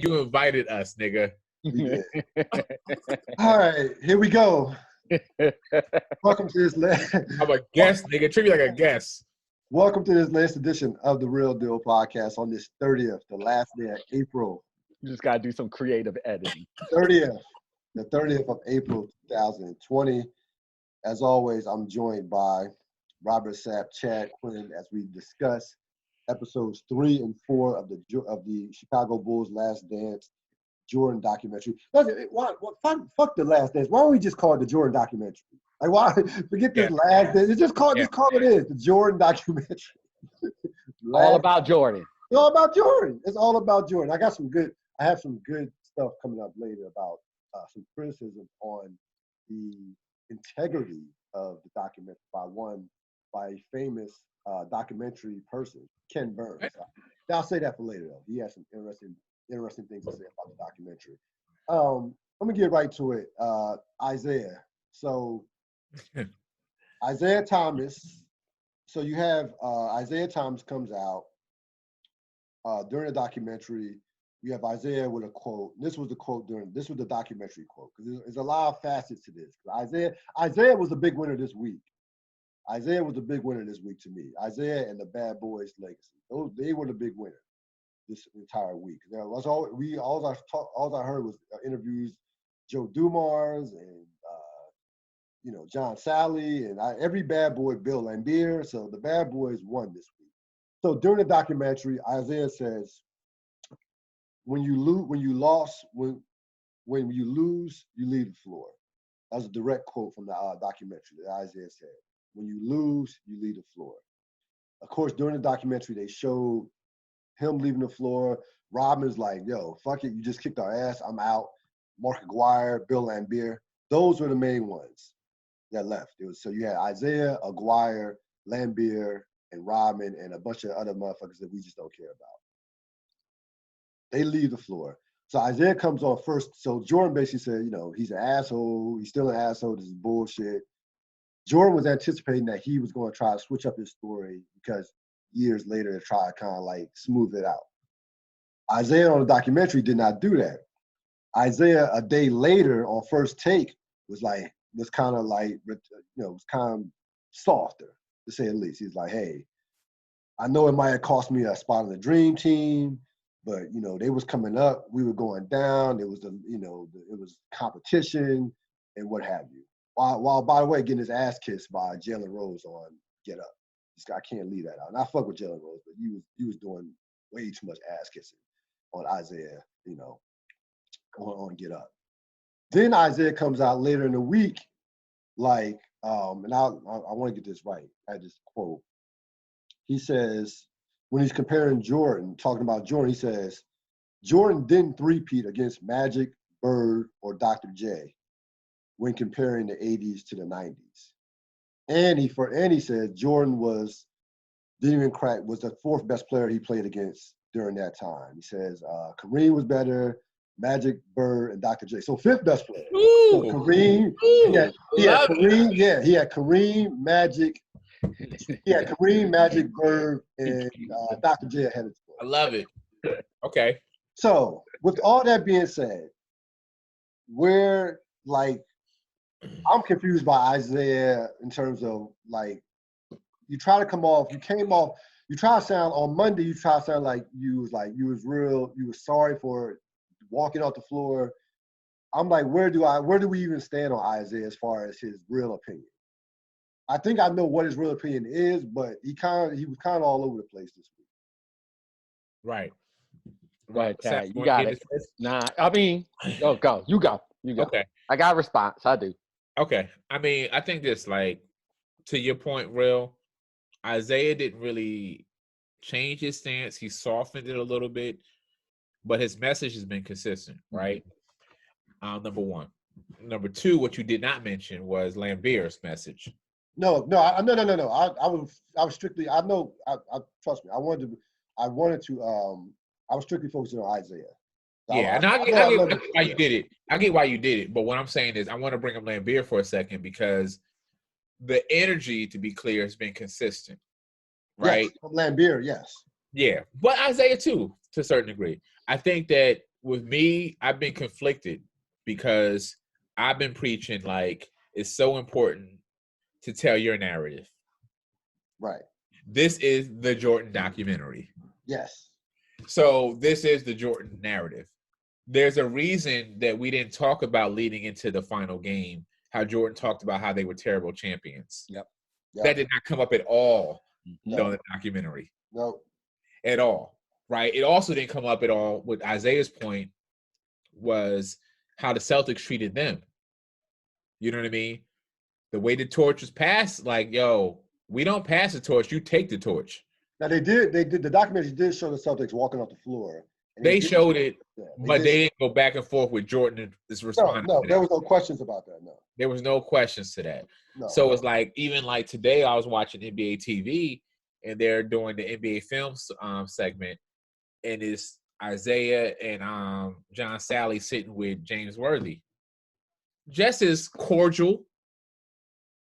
You invited us, nigga. We did. All right, here we go. Welcome to this I'm a guest, nigga. Treat me like a guest. Welcome to this latest edition of the Ril Dil podcast on this 30th, the last day of April. You just gotta do some creative editing. 30th, the 30th of April, 2020. As always, I'm joined by Robert Sapp, Chad Quinn, as we discuss episodes 3 and 4 of the Chicago Bulls' Last Dance Jordan documentary. Fuck the Last Dance. Why don't we just call it the Jordan documentary? Like, why forget this Last Dance? Just call it is the Jordan documentary. All about Jordan. It's all about Jordan. It's all about Jordan. I have some good stuff coming up later about some criticism on the integrity of the documentary by a famous documentary person, Ken Burns. I'll say that for later, though. He has some interesting things to say about the documentary. Let me get right to it. Isaiah. So Isaiah Thomas. So you have Isaiah Thomas comes out during the documentary. You have Isaiah with a quote. This was the documentary quote, because there's a lot of facets to this. Isaiah was a big winner this week. Isaiah was a big winner this week to me. Isaiah and the Bad Boys legacy. They were the big winner this entire week. All I heard was interviews, Joe Dumars and John Sally and every Bad Boy, Bill Laimbeer. So the Bad Boys won this week. So during the documentary, Isaiah says, when you lose, you leave the floor. That was a direct quote from the documentary that Isaiah said. When you lose, you leave the floor. Of course, during the documentary, they showed him leaving the floor. Robin's like, yo, fuck it, you just kicked our ass, I'm out. Mark Aguirre, Bill Laimbeer. Those were the main ones that left. So you had Isaiah, Aguirre, Laimbeer, and Robin, and a bunch of other motherfuckers that we just don't care about. They leave the floor. So Isaiah comes on first. So Jordan basically said, he's an asshole. He's still an asshole. This is bullshit. Jordan was anticipating that he was going to try to switch up his story because years later to try to kind of like smooth it out. Isaiah on the documentary did not do that. Isaiah a day later on First Take was kind of softer, to say the least. He's like, hey, I know it might have cost me a spot on the dream team, but they was coming up, we were going down. It was it was competition and what have you. While by the way, getting his ass kissed by Jalen Rose on Get Up. I can't leave that out. And I fuck with Jalen Rose, but he was doing way too much ass kissing on Isaiah, on Get Up. Then Isaiah comes out later in the week, and I want to get this right. I just quote. He says, when he's comparing Jordan, talking about Jordan, he says, Jordan didn't three-peat against Magic, Bird, or Dr. J when comparing the 80s to the 90s. And he said Jordan was the fourth best player he played against during that time. He says Kareem was better, Magic, Bird, and Dr. J. So fifth best player. Ooh, so Kareem, he had Kareem, he had Kareem, Magic. He had Kareem, Magic, Bird, and Dr. J ahead of him. I love it. Okay. So with all that being said, I'm confused by Isaiah in terms of you try to sound on Monday, you try to sound like you was sorry for walking off the floor. I'm like, where do we even stand on Isaiah as far as his real opinion? I think I know what his real opinion is, but he was kind of all over the place this week. Right. Right, Chad, you got it. Nah, I mean, go. You go. Okay. I got a response. I do. Okay. I mean, I think this, to your point, Ril, Isaiah didn't really change his stance. He softened it a little bit, but his message has been consistent, right? Number one. Number two, what you did not mention was Laimbeer's message. No. I was strictly. I know. Trust me. I was strictly focusing on Isaiah. Yeah, and I get why you did it. I get why you did it. But what I'm saying is I want to bring up Laimbeer for a second because the energy, to be clear, has been consistent. Right? Yes, from Laimbeer, yes. Yeah. But Isaiah too, to a certain degree. I think that with me, I've been conflicted because I've been preaching like it's so important to tell your narrative. Right. This is the Jordan documentary. Yes. So this is the Jordan narrative. There's a reason that we didn't talk about leading into the final game, how Jordan talked about how they were terrible champions. Yep. That did not come up at all No. on the documentary. No. At all. Right? It also didn't come up at all with Isaiah's point was how the Celtics treated them. You know what I mean? The way the torch was passed, like, yo, we don't pass the torch, you take the torch. Now they did. The documentary did show the Celtics walking off the floor. They showed it, but they didn't go back and forth with Jordan's response. No, there was no questions about that. No, there was no questions to that. No. So it's like even like today, I was watching NBA TV, and they're doing the NBA Films segment, and it's Isaiah and John Sally sitting with James Worthy, just as cordial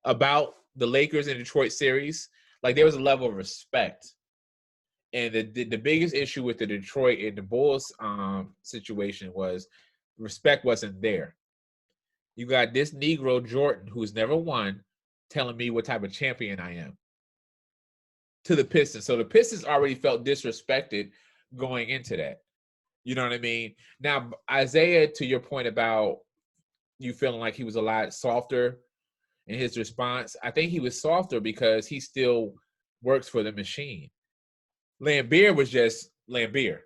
about the Lakers and Detroit series. Like there was a level of respect. And the biggest issue with the Detroit and the Bulls situation was respect wasn't there. You got this Negro Jordan who's never won telling me what type of champion I am to the Pistons. So the Pistons already felt disrespected going into that. You know what I mean? Now, Isaiah, to your point about you feeling like he was a lot softer in his response, I think he was softer because he still works for the machine. Lambeer was just Lambeer.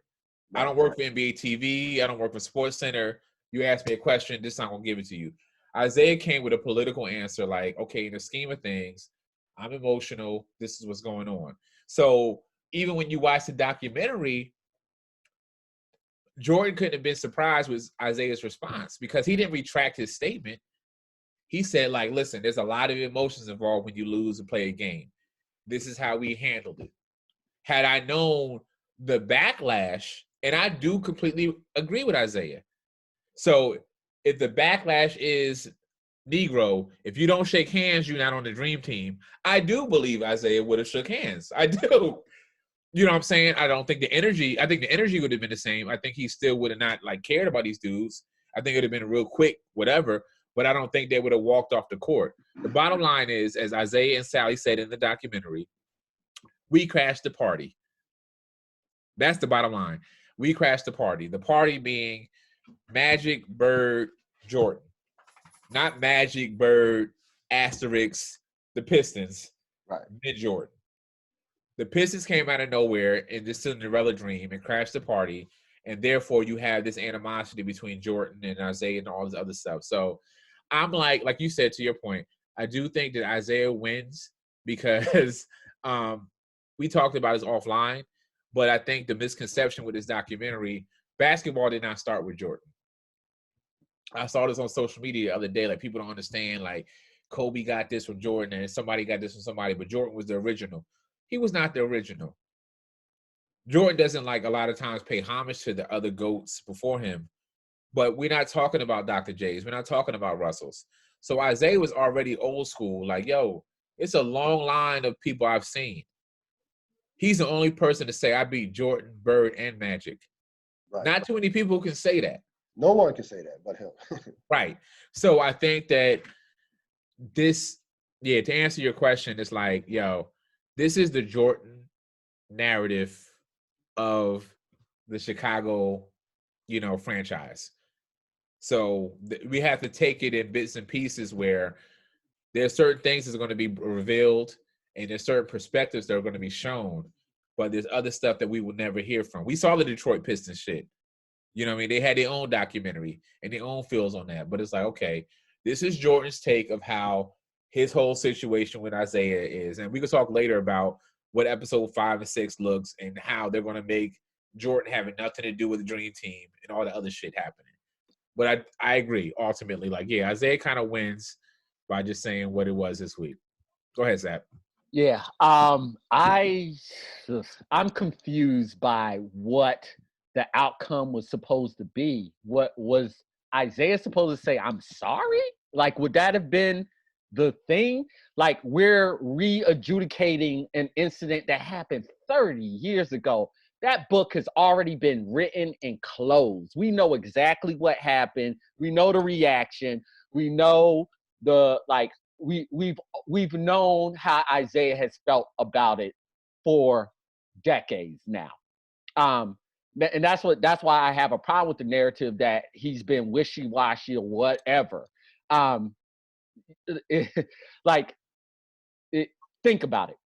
I don't work for NBA TV. I don't work for Sports Center. You ask me a question, this time I'm going to give it to you. Isaiah came with a political answer like, okay, in the scheme of things, I'm emotional. This is what's going on. So even when you watch the documentary, Jordan couldn't have been surprised with Isaiah's response because he didn't retract his statement. He said, like, listen, there's a lot of emotions involved when you lose and play a game. This is how we handled it. Had I known the backlash, and I do completely agree with Isaiah. So if the backlash is Negro, if you don't shake hands, you're not on the dream team. I do believe Isaiah would have shook hands. I do. You know what I'm saying? I think the energy would have been the same. I think he still would have not like cared about these dudes. I think it would have been real quick, whatever, but I don't think they would have walked off the court. The bottom line is, as Isaiah and Sally said in the documentary, we crashed the party. That's the bottom line. We crashed the party. The party being Magic, Bird, Jordan. Not Magic, Bird, Asterix, the Pistons, right? Then Jordan. The Pistons came out of nowhere in this Cinderella dream and crashed the party, and therefore you have this animosity between Jordan and Isaiah and all this other stuff. So I'm like you said, to your point, I do think that Isaiah wins because we talked about this offline, but I think the misconception with this documentary, basketball did not start with Jordan. I saw this on social media the other day. Like, people don't understand, like, Kobe got this from Jordan and somebody got this from somebody, but Jordan was the original. He was not the original. Jordan doesn't, like, a lot of times pay homage to the other GOATs before him, but we're not talking about Dr. J's. We're not talking about Russells. So Isaiah was already old school. Like, yo, it's a long line of people I've seen. He's the only person to say, I beat Jordan, Bird, and Magic. Right. Not too many people can say that. No one can say that but him. Right. So I think that this, to answer your question, it's like, yo, this is the Jordan narrative of the Chicago, franchise. So we have to take it in bits and pieces where there's certain things that's going to be revealed and there's certain perspectives that are going to be shown, but there's other stuff that we will never hear from. We saw the Detroit Pistons shit. You know what I mean? They had their own documentary and their own feels on that. But it's like, okay, this is Jordan's take of how his whole situation with Isaiah is. And we can talk later about what episode 5 and 6 looks and how they're going to make Jordan having nothing to do with the Dream Team and all the other shit happening. But I agree, ultimately. Like, yeah, Isaiah kind of wins by just saying what it was this week. Go ahead, Zach. Yeah, I'm confused by what the outcome was supposed to be. What was Isaiah supposed to say? I'm sorry? Like, would that have been the thing? Like, we're re-adjudicating an incident that happened 30 years ago. that book has already been written and closed. We know exactly what happened. We know the reaction. We know we've known how Isaiah has felt about it for decades now. And that's why I have a problem with the narrative that he's been wishy-washy or whatever. Think about it.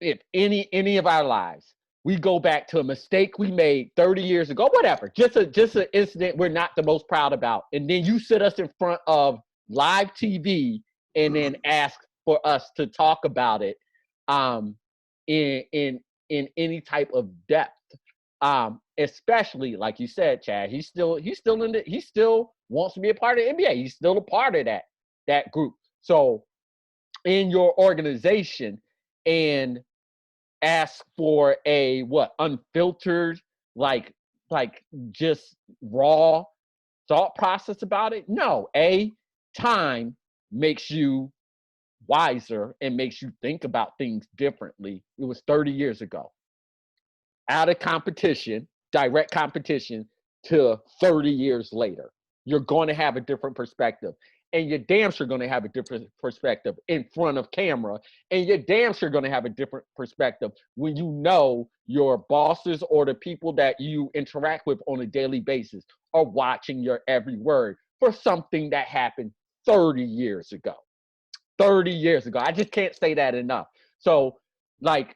If any of our lives, we go back to a mistake we made 30 years ago, whatever, just an incident we're not the most proud about, and then you sit us in front of live TV and then ask for us to talk about it in any type of depth. Especially like you said, Chad, he still wants to be a part of the NBA. He's still a part of that group. So in your organization and ask for a unfiltered, like just raw thought process about it. No, time makes you wiser and makes you think about things differently. It was 30 years ago. Out of competition, direct competition, to 30 years later. You're going to have a different perspective. And you're damn sure going to have a different perspective in front of camera. And you're damn sure going to have a different perspective when you know your bosses or the people that you interact with on a daily basis are watching your every word for something that happened 30 years ago. 30 years ago. I just can't say that enough. So, my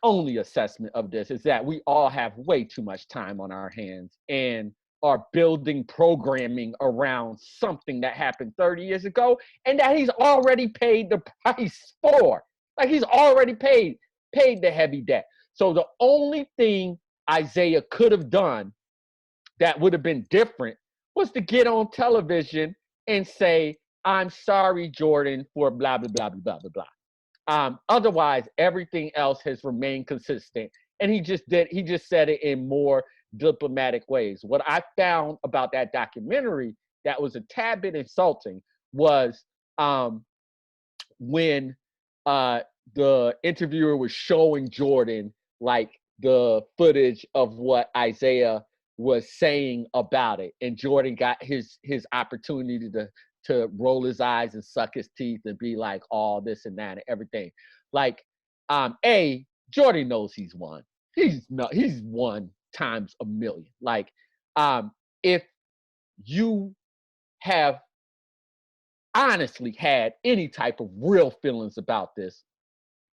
only assessment of this is that we all have way too much time on our hands and are building programming around something that happened 30 years ago and that he's already paid the price for. Like, he's already paid the heavy debt. So the only thing Isaiah could have done that would have been different was to get on television and say, I'm sorry, Jordan, for blah, blah, blah, blah, blah, blah. Otherwise, everything else has remained consistent. And he just said it in more diplomatic ways. What I found about that documentary that was a tad bit insulting was when the interviewer was showing Jordan like the footage of what Isaiah was saying about it. And Jordan got his opportunity to roll his eyes and suck his teeth and be like, all this and that and everything. Like, Jordan knows he's won. He's won times a million. Like, if you have honestly had any type of real feelings about this,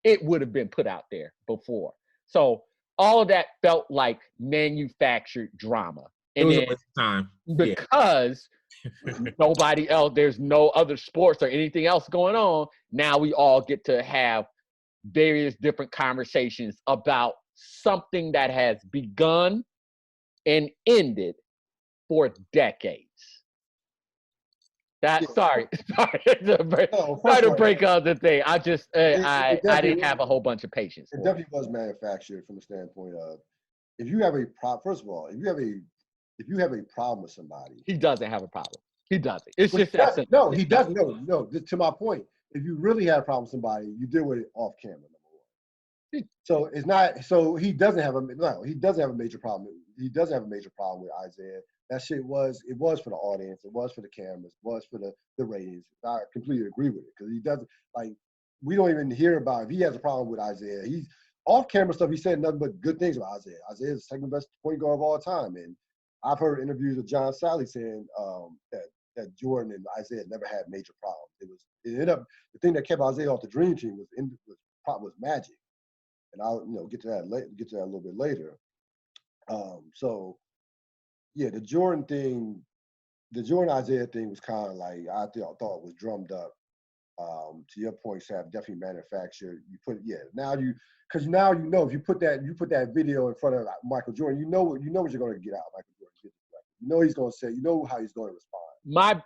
it would have been put out there before. So all of that felt like manufactured drama. And it was a waste of time. Because nobody else, there's no other sports or anything else going on. Now we all get to have various different conversations about something that has begun and ended for decades. Sorry to break up the thing. I just I didn't have a whole bunch of patience. It definitely was manufactured from the standpoint of, if you have a problem. First of all, if you have a problem with somebody, he doesn't have a problem. He doesn't. It's just that simple. No, he doesn't. No. To my point, if you really have a problem with somebody, you deal with it off camera. Number one. So it's not. So he doesn't have a major problem. He doesn't have a major problem with Isaiah. That shit was for the audience. It was for the cameras. It was for the ratings. I completely agree with it, because he doesn't, like, we don't even hear about if he has a problem with Isaiah. He's off camera stuff. He said nothing but good things about Isaiah. Isaiah's the second best point guard of all time, and I've heard interviews with John Sally saying that Jordan and Isaiah never had major problems. It ended up, the thing that kept Isaiah off the Dream Team was magic, and I'll get to that a little bit later. So yeah, the Jordan Isaiah thing was kind of like, I thought it was drummed up. To your point, Sam, definitely manufactured. Because now you know if you put that video in front of Michael Jordan, you know what you're going to get out of Michael Jordan. You know he's going to say, you know how he's going to respond.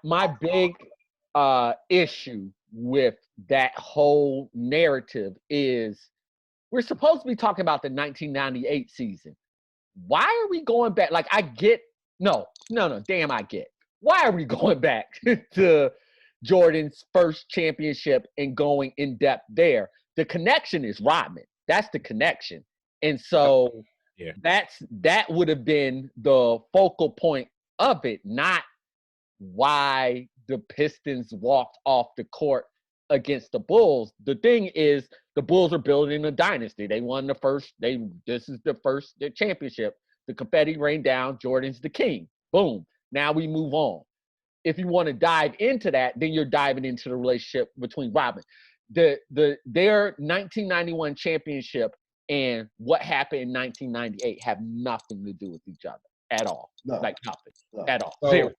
My big issue with that whole narrative is, we're supposed to be talking about the 1998 season. Why are we going back? Like, I get, I get. Why are we going back to Jordan's first championship and going in depth there? The connection is Rodman. That's the connection. And so Yeah. that would have been the focal point of it, not why the Pistons walked off the court against the Bulls. The thing is, the Bulls are building a dynasty. They won this is the first championship. The confetti rained down. Jordan's the king. Boom. Now we move on. If you want to dive into that, then you're diving into the relationship between Robin. Their 1991 championship and what happened in 1998 have nothing to do with each other at all. No. Like nothing No. at all. So, Zero.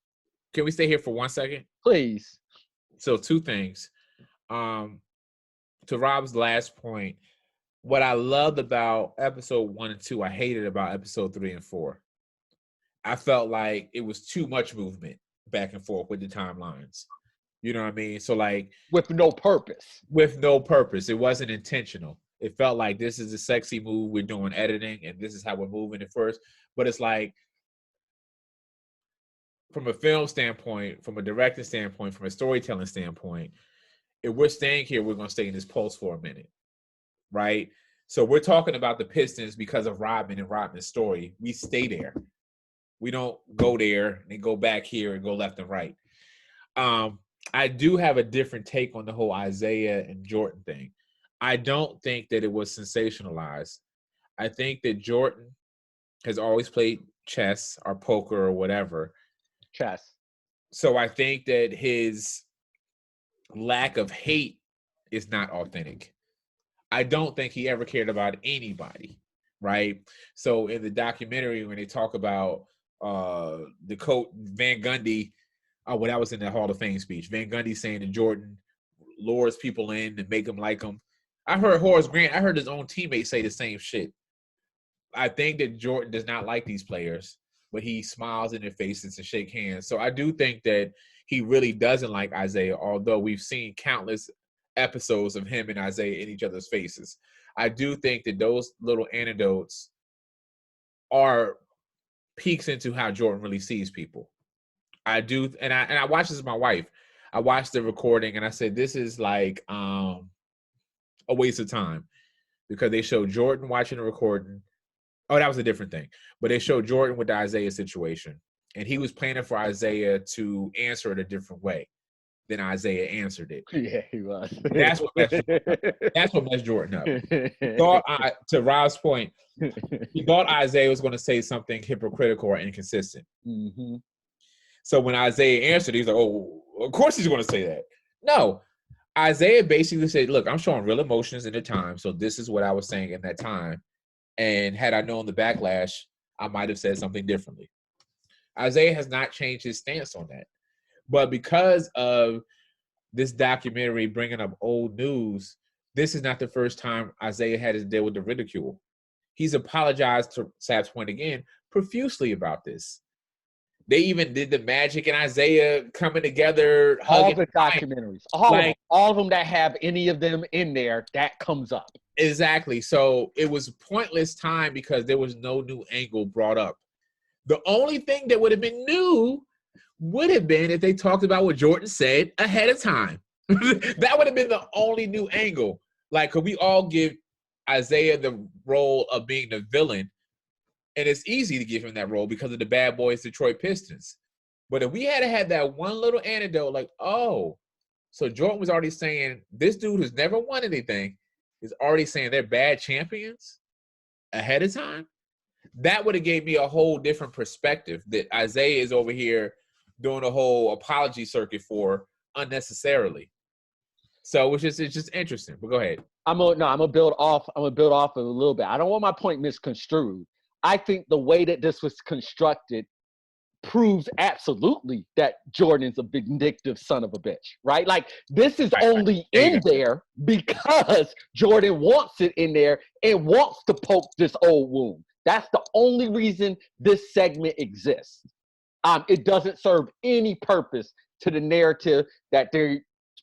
can we stay here for 1 second? Please. So 2 things. To Rob's last point, what I loved about episode 1 and 2, I hated about episode 3 and 4. I felt like it was too much movement back and forth with the timelines. You know what I mean? So like With no purpose. With no purpose. It wasn't intentional. It felt like this is a sexy move. We're doing editing and this is how we're moving it first. But it's like, from a film standpoint, from a directing standpoint, from a storytelling standpoint, if we're staying here, we're going to stay in this pulse for a minute, right? So we're talking about the Pistons because of Rodman and Rodman's story. We stay there. We don't go there and go back here and go left and right. I do have a different take on the whole Isaiah and Jordan thing. I don't think that it was sensationalized. I think that Jordan has always played chess or poker or whatever. Chess. So I think that his lack of hate is not authentic. I don't think he ever cared about anybody, right? So in the documentary, when they talk about the coach Van Gundy, well, that was in the Hall of Fame speech. Van Gundy saying that Jordan lures people in and make them like him. I heard Horace Grant. I heard his own teammates say the same shit. I think that Jordan does not like these players, but he smiles in their faces and shake hands. So I do think that he really doesn't like Isaiah, although we've seen countless episodes of him and Isaiah in each other's faces. I do think that those little anecdotes are peeks into how Jordan really sees people. I do, and I watched this with my wife. I watched the recording and I said, this is like a waste of time, because they showed Jordan watching the recording. Oh, that was a different thing. But they showed Jordan with the Isaiah situation. And he was planning for Isaiah to answer it a different way than Isaiah answered it. Yeah, he was. That's what messed Jordan up. He thought, to Rob's point, he thought Isaiah was going to say something hypocritical or inconsistent. Mm-hmm. So when Isaiah answered, he's like, oh, of course he's going to say that. No. Isaiah basically said, look, I'm showing real emotions in the time, so this is what I was saying in that time. And had I known the backlash, I might have said something differently. Isaiah has not changed his stance on that. But because of this documentary bringing up old news, this is not the first time Isaiah had to deal with the ridicule. He's apologized, to Sap's point again, profusely about this. They even did the Magic and Isaiah coming together. All the documentaries. All of them that have any of them in there, that comes up. Exactly. So it was a pointless time because there was no new angle brought up. The only thing that would have been new would have been if they talked about what Jordan said ahead of time. That would have been the only new angle. Like, could we all give Isaiah the role of being the villain? And it's easy to give him that role because of the Bad Boys Detroit Pistons. But if we had that one little anecdote, like, oh, so Jordan was already saying this dude who's never won anything is already saying they're bad champions ahead of time, that would have gave me a whole different perspective that Isaiah is over here doing a whole apology circuit for unnecessarily. So it's just interesting. But go ahead. I'm gonna build off a little bit. I don't want my point misconstrued. I think the way that this was constructed proves absolutely that Jordan's a vindictive son of a bitch, right? Like, this is only in there because Jordan wants it in there and wants to poke this old wound. That's the only reason this segment exists. It doesn't serve any purpose to the narrative that they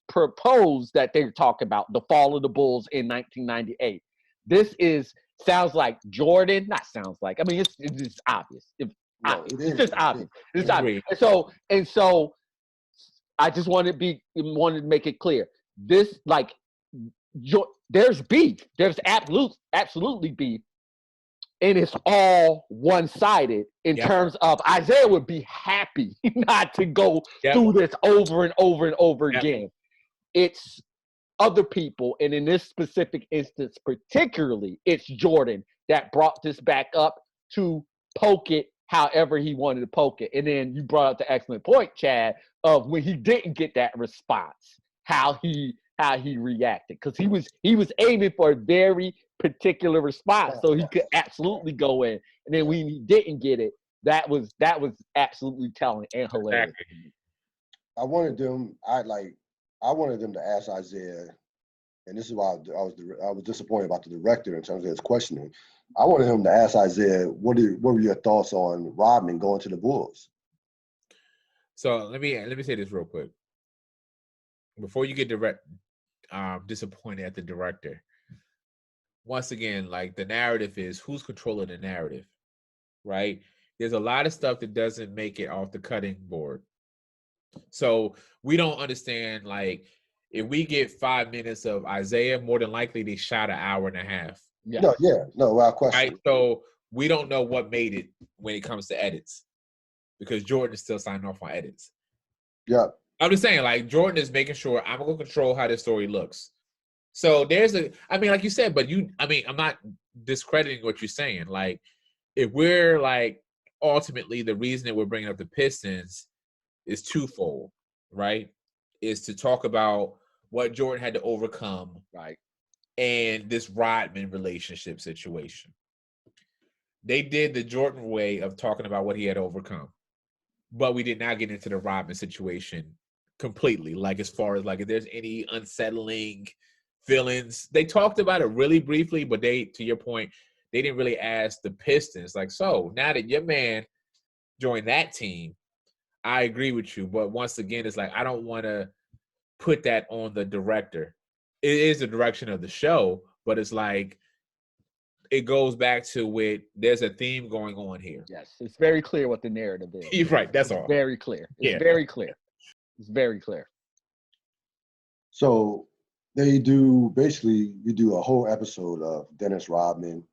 propose that they're talking about, the fall of the Bulls in 1998. This sounds like Jordan, not sounds like, I mean, it's just obvious. It's just obvious. It's obvious. And so I just wanted to make it clear. This, like, there's beef. There's absolutely beef. and it's all one-sided in Yep. terms of Isaiah would be happy not to go Yep. through this over and over and over Yep. again. It's other people, and in this specific instance particularly, it's Jordan that brought this back up to poke it however he wanted to poke it. And then you brought up the excellent point, Chad, of when he didn't get that response, how he reacted, because he was aiming for a very particular response, so he could absolutely go in. And then when he didn't get it, that was absolutely telling and hilarious. Exactly. I wanted them to ask Isaiah, and this is why I was disappointed about the director in terms of his questioning. I wanted him to ask Isaiah, what were your thoughts on Rodman going to the Bulls? So let me say this real quick. Before you get disappointed at the director, once again, like, the narrative is who's controlling the narrative, right? There's a lot of stuff that doesn't make it off the cutting board. So we don't understand, like, if we get 5 minutes of Isaiah, more than likely they shot an hour and a half. Yeah. Without question. Right? So we don't know what made it when it comes to edits, because Jordan is still signing off on edits. Yeah. I'm just saying, like, Jordan is making sure I'm going to control how this story looks. So like you said, but I'm not discrediting what you're saying. Like, if we're like, ultimately the reason that we're bringing up the Pistons is twofold, right? Is to talk about what Jordan had to overcome, right, and this Rodman relationship situation. They did the Jordan way of talking about what he had overcome, but we did not get into the Rodman situation completely. Like, as far as, like, if there's any unsettling feelings, they talked about it really briefly, but to your point, they didn't really ask the Pistons, like, so now that your man joined that team, I agree with you. But once again, it's like, I don't want to put that on the director. It is the direction of the show, but it's like, it goes back to there's a theme going on here. Yes, it's very clear what the narrative is. You're right, that's all. Very clear. It's very clear. It's very clear. So we do a whole episode of Dennis Rodman.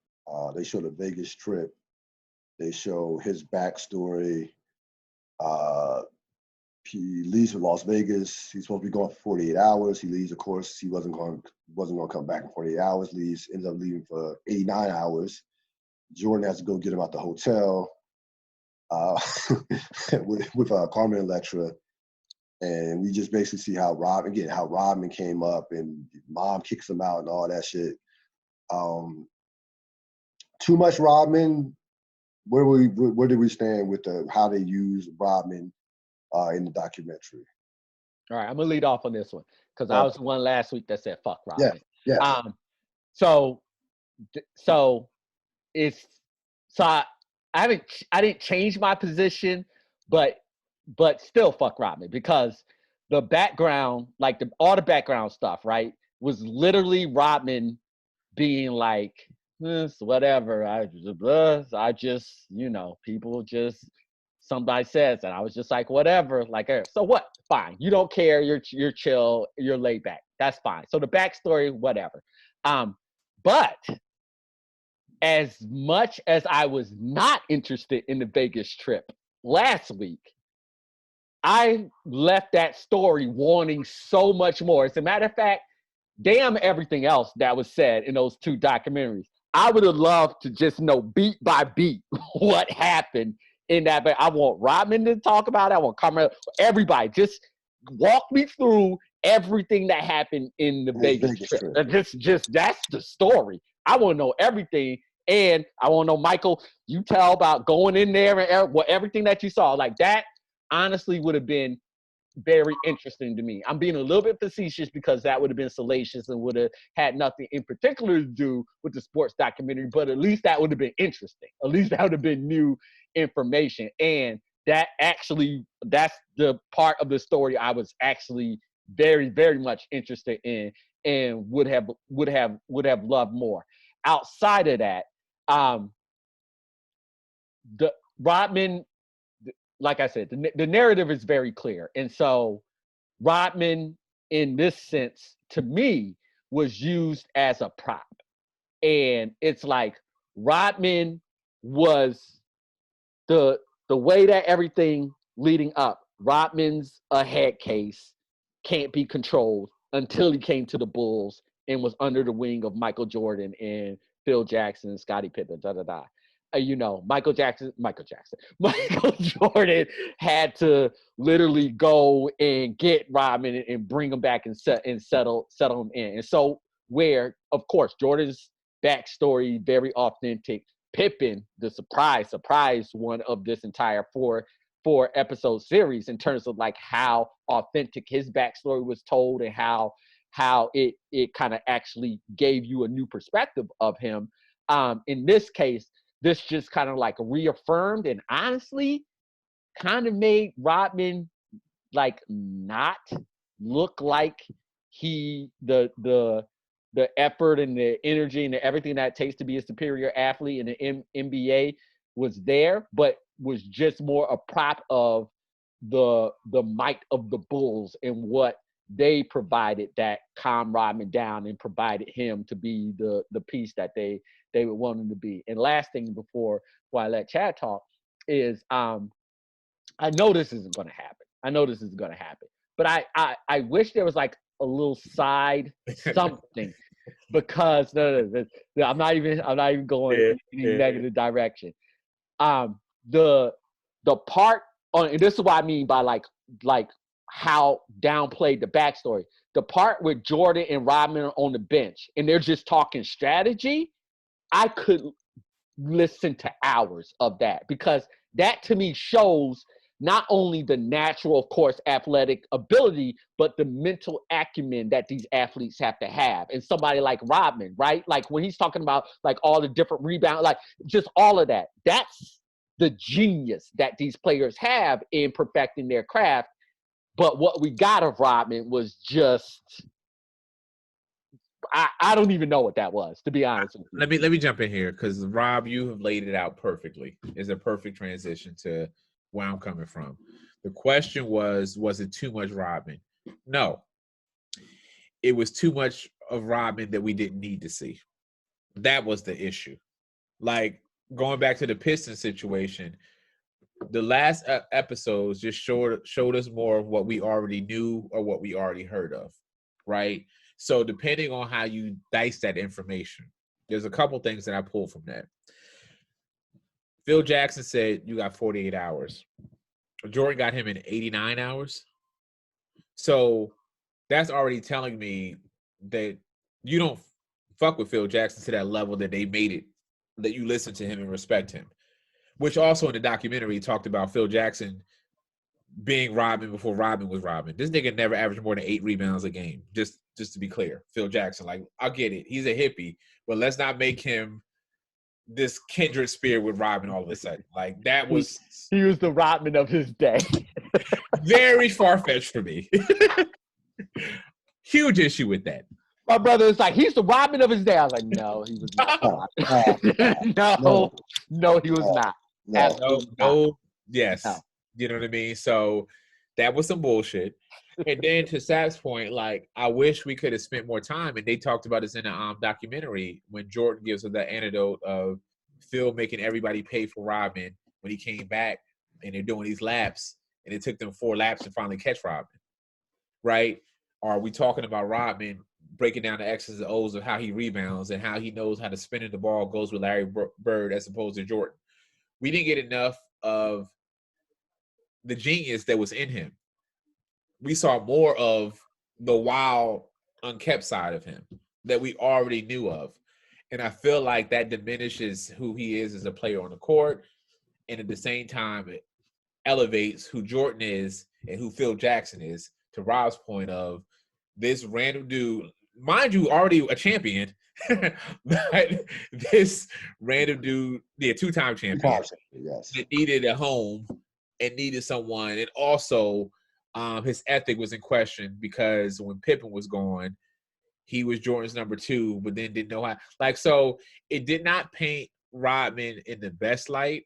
They show the Vegas trip. They show his backstory. He leaves for Las Vegas. He's supposed to be gone for 48 hours. He leaves, of course. He wasn't going to come back in 48 hours. Ends up leaving for 89 hours. Jordan has to go get him out the hotel with Carmen Electra. And we just basically see how Rodman came up and mom kicks him out and all that shit. Too much Rodman. Where did we stand with how they use Rodman in the documentary? All right, I'm gonna lead off on this one because I was the one last week that said fuck Rodman. Yeah. I didn't change my position, but still fuck Rodman, because the background, like all the background stuff, right, was literally Rodman being like, whatever. I just, people just, somebody says, and I was just like, whatever. Like, so what? Fine. You don't care. You're chill. You're laid back. That's fine. So the backstory, whatever. But as much as I was not interested in the Vegas trip last week, I left that story wanting so much more. As a matter of fact, damn everything else that was said in those two documentaries. I would have loved to just know beat by beat what happened in that. But I want Rodman to talk about it. I want Carmelo, everybody. Just walk me through everything that happened in the Vegas trip. Just that's the story. I want to know everything. And I want to know, Michael, you tell about going in there and everything that you saw. Like, that honestly would have been very interesting to me. I'm being a little bit facetious because that would have been salacious and would have had nothing in particular to do with the sports documentary, but at least that would have been interesting. At least that would have been new information. And that's the part of the story I was actually very, very much interested in and would have loved more. Outside of that, the Rodman, like I said, the narrative is very clear. And so Rodman, in this sense, to me, was used as a prop. And it's like, Rodman was the way that everything leading up. Rodman's a head case, can't be controlled until he came to the Bulls and was under the wing of Michael Jordan and Phil Jackson and Scottie Pippen. Michael Jordan had to literally go and get Rodman and bring him back and settle him in. And so, where of course Jordan's backstory very authentic. Pippen, the surprise one of this entire four episode series in terms of like how authentic his backstory was told and how it kind of actually gave you a new perspective of him. In this case, this just kind of like reaffirmed and honestly kind of made Rodman like not look like the effort and the energy and everything that it takes to be a superior athlete in the NBA was there, but was just more a prop of the might of the Bulls and what they provided that calmed Rodman down and provided him to be the piece that they would want him to be. And last thing before I let Chad talk is I know this isn't going to happen. But I wish there was like a little side something because no, I'm not even going in any negative direction. The part on, and this is what I mean by like how downplayed the backstory. The part with Jordan and Rodman are on the bench and they're just talking strategy, I could listen to hours of that because that to me shows not only the natural, of course, athletic ability, but the mental acumen that these athletes have to have. And somebody like Rodman, right? Like when he's talking about like all the different rebounds, like just all of that. That's the genius that these players have in perfecting their craft. But what we got of Rodman was just, I don't even know what that was, to be honest with you. Let me jump in here because Rob, you have laid it out perfectly. It's a perfect transition to where I'm coming from. The question was it too much Rodman? No. It was too much of Rodman that we didn't need to see. That was the issue. Like going back to the Pistons situation, the last episodes just showed us more of what we already knew or what we already heard of, right? So depending on how you dice that information, there's a couple things that I pulled from that. Phil Jackson said you got 48 hours. Jordan got him in 89 hours. So that's already telling me that you don't fuck with Phil Jackson to that level that they made it, that you listen to him and respect him. Which also in the documentary talked about Phil Jackson being Rodman before Rodman was Rodman. This nigga never averaged more than 8 rebounds a game. Just to be clear, Phil Jackson, like, I'll get it. He's a hippie, but let's not make him this kindred spirit with Rodman all of a sudden. Like that was he was the Rodman of his day. Very far-fetched for me. Huge issue with that. My brother is like, he's the Rodman of his day. I was like, no, he was not. No, he was not. No. Yes. No. You know what I mean? So that was some bullshit. And then to Sap's point, like, I wish we could have spent more time. And they talked about this in the documentary when Jordan gives her the anecdote of Phil making everybody pay for Rodman when he came back and they're doing these laps. And it took them 4 laps to finally catch Rodman. Right? Or are we talking about Rodman breaking down the X's and O's of how he rebounds and how he knows how to spin the ball goes with Larry Bird as opposed to Jordan? We didn't get enough of the genius that was in him. We saw more of the wild, unkept side of him that we already knew of. And I feel like that diminishes who he is as a player on the court. And at the same time, it elevates who Jordan is and who Phil Jackson is, to Rob's point of this random dude, mind you, already a champion, but this random dude, 2-time champion, yes, that needed a home and needed someone. And also, his ethic was in question because when Pippen was gone, he was Jordan's number 2, but then didn't know how. Like, so it did not paint Rodman in the best light.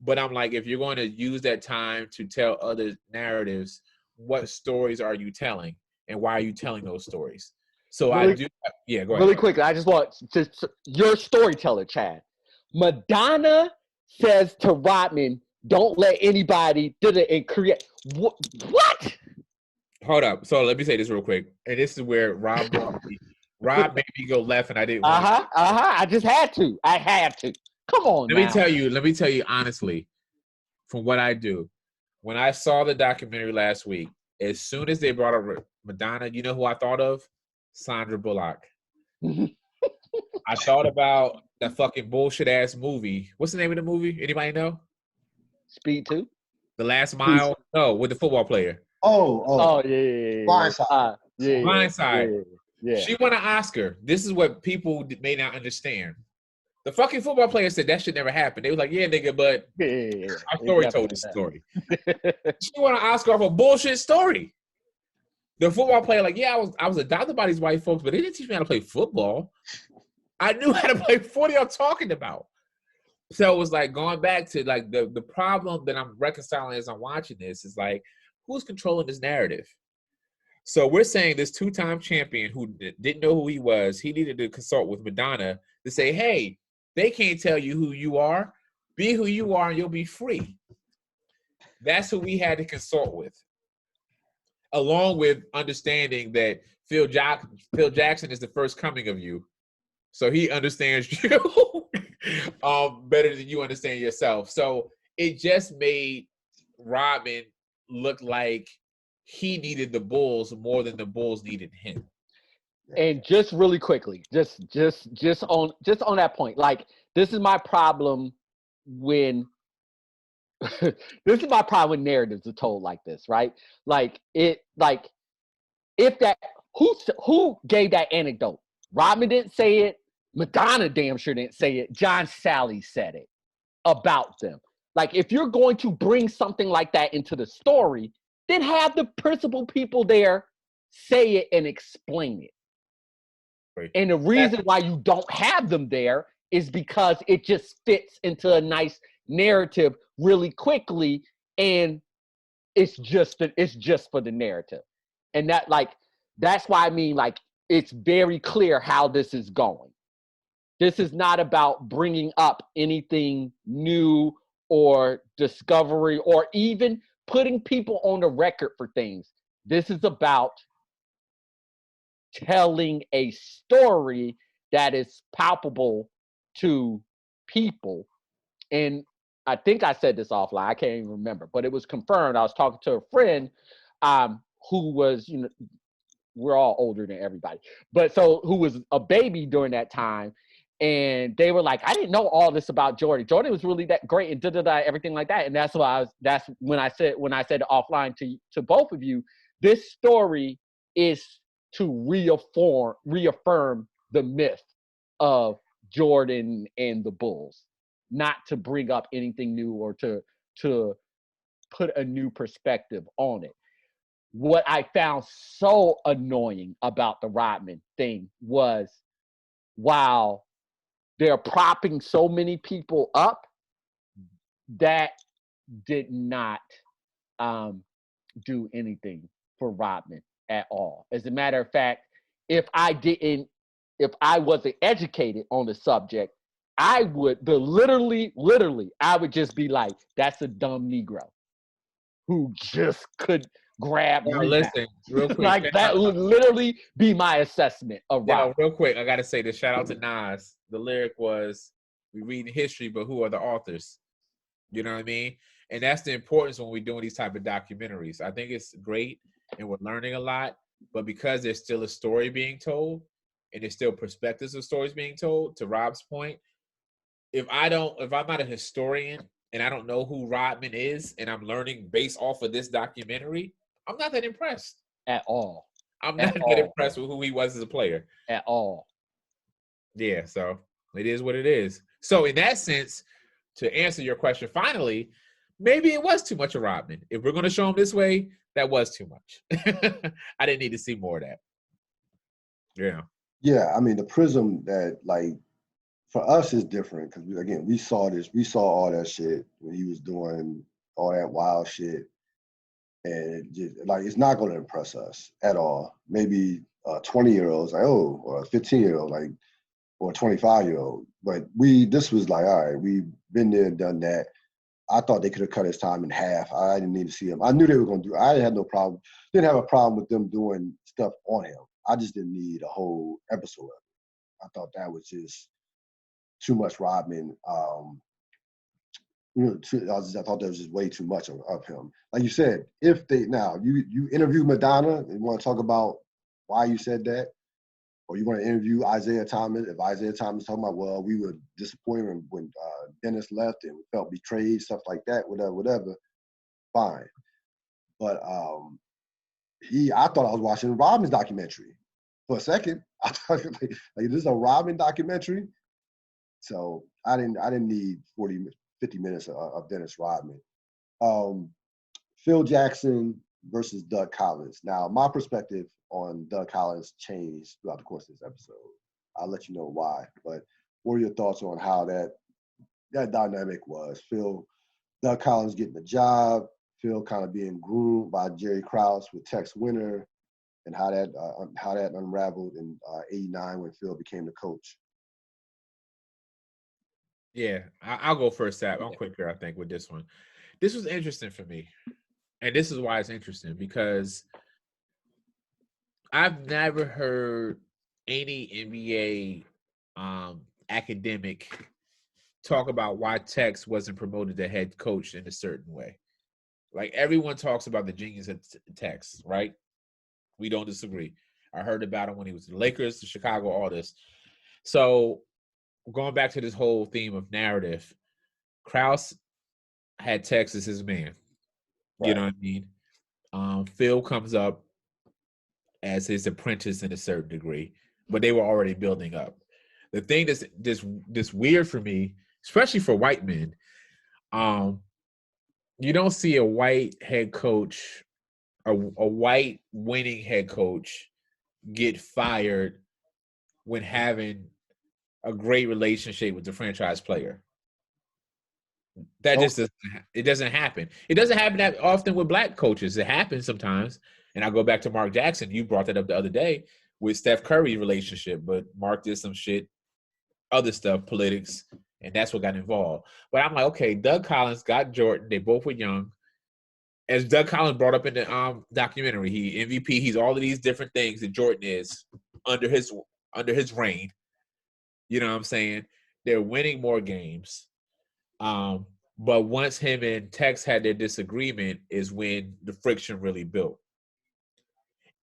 But I'm like, if you're going to use that time to tell other narratives, what stories are you telling, and why are you telling those stories? So really, go ahead. Really quickly, I just want to your storyteller, Chad. Madonna says to Rodman, "Don't let anybody do it and create." What? Hold up. So let me say this real quick, and this is where Rob made me go left, and I didn't want to. I just had to. I had to. Come on, Let me tell you honestly, from what I do, when I saw the documentary last week, as soon as they brought up Madonna, you know who I thought of? Sandra Bullock. I thought about that fucking bullshit ass movie. What's the name of the movie? Anybody know? Speed 2? The Last Mile? No, with the football player. Oh, yeah. Blindside. Blindside. Yeah. She won an Oscar. This is what people may not understand. The fucking football player said that should never happen. They was like, yeah, nigga, but our story told this story. She won an Oscar for a bullshit story. The football player, like, yeah, I was adopted by these white folks, but they didn't teach me how to play football. I knew how to play football. What are y'all talking about? So it was like going back to like the problem that I'm reconciling as I'm watching this is like, who's controlling this narrative? So we're saying this two-time champion who didn't know who he was, he needed to consult with Madonna to say, hey, they can't tell you who you are. Be who you are and you'll be free. That's who we had to consult with. Along with understanding that Phil Jackson is the first coming of you. So he understands you better than you understand yourself. So it just made Rodman look like he needed the Bulls more than the Bulls needed him. And just really quickly, just on that point, like this is my problem when this is my problem when narratives are told like this, right? Like if that who gave that anecdote? Rodman didn't say it. Madonna damn sure didn't say it. John Sally said it about them. Like if you're going to bring something like that into the story, then have the principal people there say it and explain it. Right. And the reason why you don't have them there is because it just fits into a nice narrative really quickly, and it's just for the narrative. And that's why I mean, like, it's very clear how this is going. This is not about bringing up anything new or discovery or even putting people on the record for things. This is about telling a story that is palpable to people. And I think I said this offline. I can't even remember, but it was confirmed. I was talking to a friend who was, we're all older than everybody, but so who was a baby during that time. And they were like, I didn't know all this about Jordan. Jordan was really that great and everything like that. And that's when I said offline to both of you, this story is to reaffirm the myth of Jordan and the Bulls, not to bring up anything new or to put a new perspective on it. What I found so annoying about the Rodman thing was, while they're propping so many people up, that did not do anything for Rodman at all. As a matter of fact, if I wasn't educated on the subject, I would literally, I would just be like, that's a dumb Negro who just could grab. Now, listen, real quick. Like that would literally be my assessment of Rodman. Real quick, I gotta say this. Shout out to Nas. The lyric was, "We read history, but who are the authors?" You know what I mean? And that's the importance when we're doing these type of documentaries. I think it's great, and we're learning a lot. But because there's still a story being told, and there's still perspectives of stories being told, to Rob's point, if I'm not a historian and I don't know who Rodman is, and I'm learning based off of this documentary, I'm not that impressed at all. I'm not that impressed with who he was as a player at all. Yeah, so it is what it is. So in that sense, to answer your question, finally, maybe it was too much of Rodman. If we're going to show him this way, that was too much. I didn't need to see more of that. Yeah. Yeah, I mean, the prism that, like, for us is different because, again, we saw all that shit when he was doing all that wild shit. And it just, like, it's not going to impress us at all. Maybe 20-year-olds, like, oh, or a 15-year-old, like, or a 25-year-old. But this was like, all right, we've been there and done that. I thought they could have cut his time in half. I didn't need to see him. I knew they were going to do it. I had no problem. Didn't have a problem with them doing stuff on him. I just didn't need a whole episode of it. I thought that was just too much Rodman. I thought that was just way too much of him. Like you said, if they now you interview Madonna and want to talk about why you said that, or you want to interview Isaiah Thomas, if Isaiah Thomas talking about, well, we were disappointed when Dennis left and felt betrayed, stuff like that, whatever, fine. But I thought I was watching Rodman's documentary for a second. I thought like this is a Rodman documentary. So I didn't need 50 minutes of Dennis Rodman. Phil Jackson versus Doug Collins. Now, my perspective on Doug Collins changed throughout the course of this episode. I'll let you know why. But what are your thoughts on how that dynamic was? Doug Collins getting the job, Phil kind of being groomed by Jerry Krause with Tex Winter, and how that unraveled in '89 when Phil became the coach. Yeah, I'll go first. I'm quicker, I think, with this one. This was interesting for me, and this is why it's interesting, because I've never heard any NBA academic talk about why Tex wasn't promoted to head coach in a certain way. Like, everyone talks about the genius of Tex, right? We don't disagree. I heard about him when he was in the Lakers, the Chicago, all this. So going back to this whole theme of narrative, Krause had Tex as his man. You know what I mean? Phil comes up as his apprentice in a certain degree, but they were already building up. The thing that's this weird for me, especially for white men, you don't see a white head coach, a white winning head coach, get fired when having a great relationship with the franchise player. That just doesn't happen. It doesn't happen that often with black coaches. It happens sometimes. And I'll go back to Mark Jackson. You brought that up the other day with Steph Curry's relationship, but Mark did some shit, other stuff, politics, and that's what got involved. But I'm like, okay, Doug Collins got Jordan. They both were young. As Doug Collins brought up in the documentary, he MVP. He's all of these different things that Jordan is under his reign. You know what I'm saying? They're winning more games. But once him and Tex had their disagreement is when the friction really built.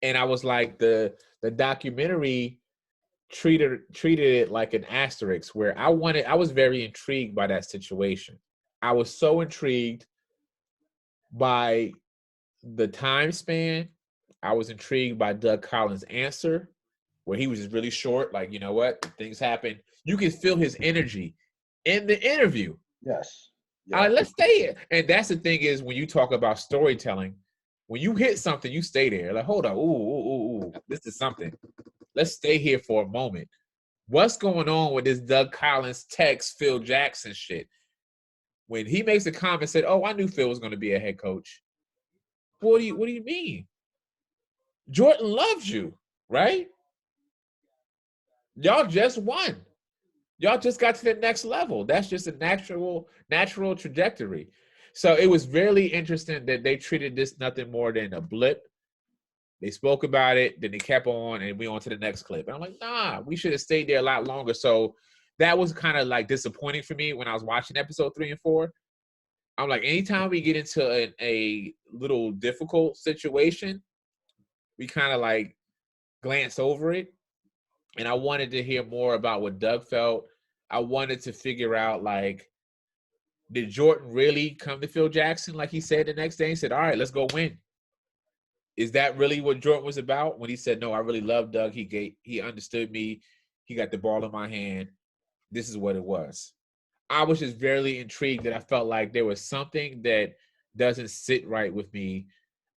And I was like, the documentary treated it like an asterisk, where I was very intrigued by that situation. I was so intrigued by the time span. I was intrigued by Doug Collins' answer, where he was just really short, like, you know what, things happen. You can feel his energy in the interview. Yes. Let's stay here. And that's the thing, is when you talk about storytelling, when you hit something, you stay there. Like, hold on, ooh, this is something. Let's stay here for a moment. What's going on with this Doug Collins, Tex, Phil Jackson shit? When he makes a comment, said, "Oh, I knew Phil was going to be a head coach." What do you mean? Jordan loves you, right? Y'all just won. Y'all just got to the next level. That's just a natural trajectory. So it was really interesting that they treated this nothing more than a blip. They spoke about it, then they kept on, and we on to the next clip. And I'm like, nah, we should have stayed there a lot longer. So that was kind of like disappointing for me when I was watching episode 3 and 4. I'm like, anytime we get into a little difficult situation, we kind of like glance over it. And I wanted to hear more about what Doug felt. I wanted to figure out, like, did Jordan really come to Phil Jackson like he said the next day? He said, all right, let's go win. Is that really what Jordan was about? When he said, no, I really love Doug. He understood me. He got the ball in my hand. This is what it was. I was just very intrigued that I felt like there was something that doesn't sit right with me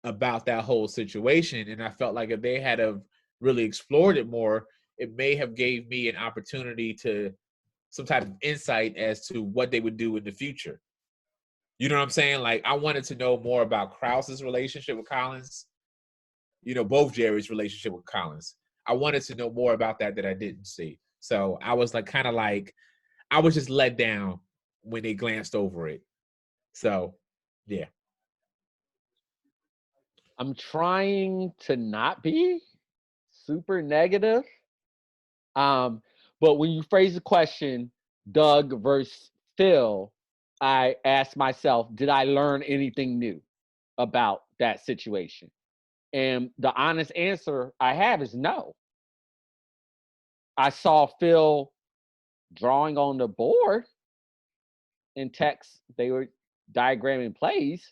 about that whole situation. And I felt like if they had have really explored it more, it may have gave me an opportunity to some type of insight as to what they would do in the future. You know what I'm saying? Like, I wanted to know more about Krause's relationship with Collins, both Jerry's relationship with Collins. I wanted to know more about that I didn't see. So I was like, kind of like, I was just let down when they glanced over it. So, yeah. I'm trying to not be super negative. But when you phrase the question, Doug versus Phil, I asked myself, did I learn anything new about that situation? And the honest answer I have is no. I saw Phil drawing on the board in text. They were diagramming plays.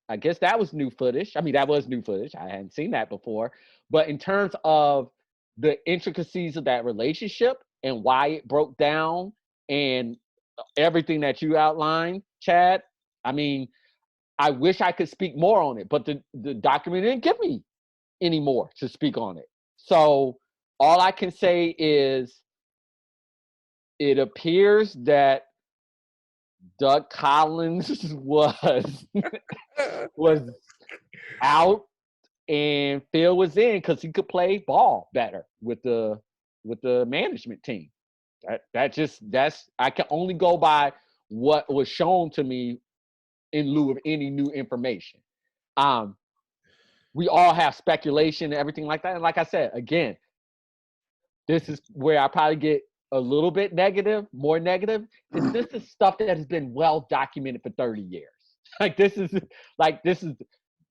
I guess that was new footage. I mean, that was new footage. I hadn't seen that before. But in terms of the intricacies of that relationship and why it broke down and everything that you outlined, Chad, I mean, I wish I could speak more on it, but the document didn't give me any more to speak on it. So all I can say is it appears that Doug Collins was out and Phil was in because he could play ball better with the management team. That's I can only go by what was shown to me in lieu of any new information. We all have speculation and everything like that. And like I said, again, this is where I probably get a little bit more negative, is this is stuff that has been well documented for 30 years.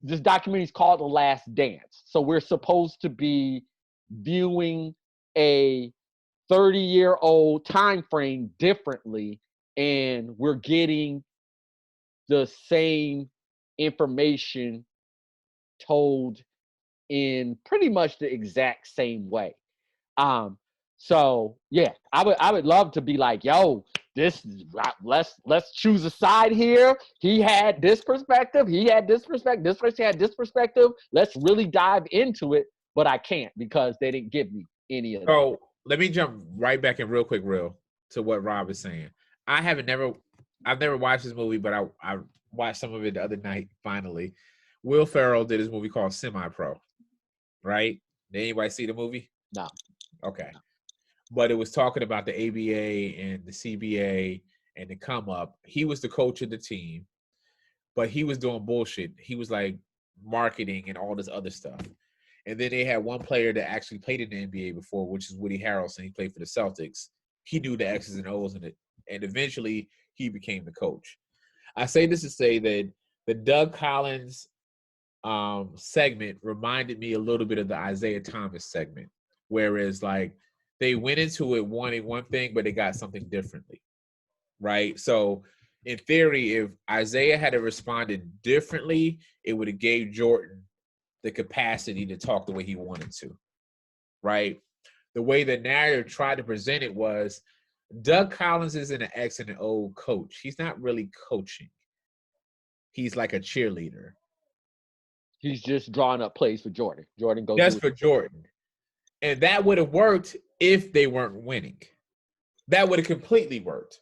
This documentary is called The Last Dance. So we're supposed to be viewing a 30-year-old time frame differently, and we're getting the same information told in pretty much the exact same way. So yeah, I would love to be like, yo, let's choose a side here. He had this perspective, he had this perspective, this person had this perspective. Let's really dive into it, but I can't because they didn't give me any of that. So let me jump right back in real quick, to what Rob is saying. I've never watched this movie, but I watched some of it the other night. Finally, Will Ferrell did this movie called Semi-Pro. Right? Did anybody see the movie? No. Okay. But it was talking about the ABA and the CBA and the come up. He was the coach of the team, but he was doing bullshit. He was like marketing and all this other stuff. And then they had one player that actually played in the NBA before, which is Woody Harrelson. He played for the Celtics. He knew the X's and O's in it. And eventually he became the coach. I say this to say that the Doug Collins segment reminded me a little bit of the Isaiah Thomas segment, whereas like they went into it wanting one thing, but they got something differently, right? So in theory, if Isaiah had responded differently, it would have gave Jordan the capacity to talk the way he wanted to, right? The way the narrative tried to present it was Doug Collins isn't an X and an O coach. He's not really coaching. He's like a cheerleader. He's just drawing up plays for Jordan. Jordan goes. Just for Jordan. And that would have worked if they weren't winning. That would have completely worked.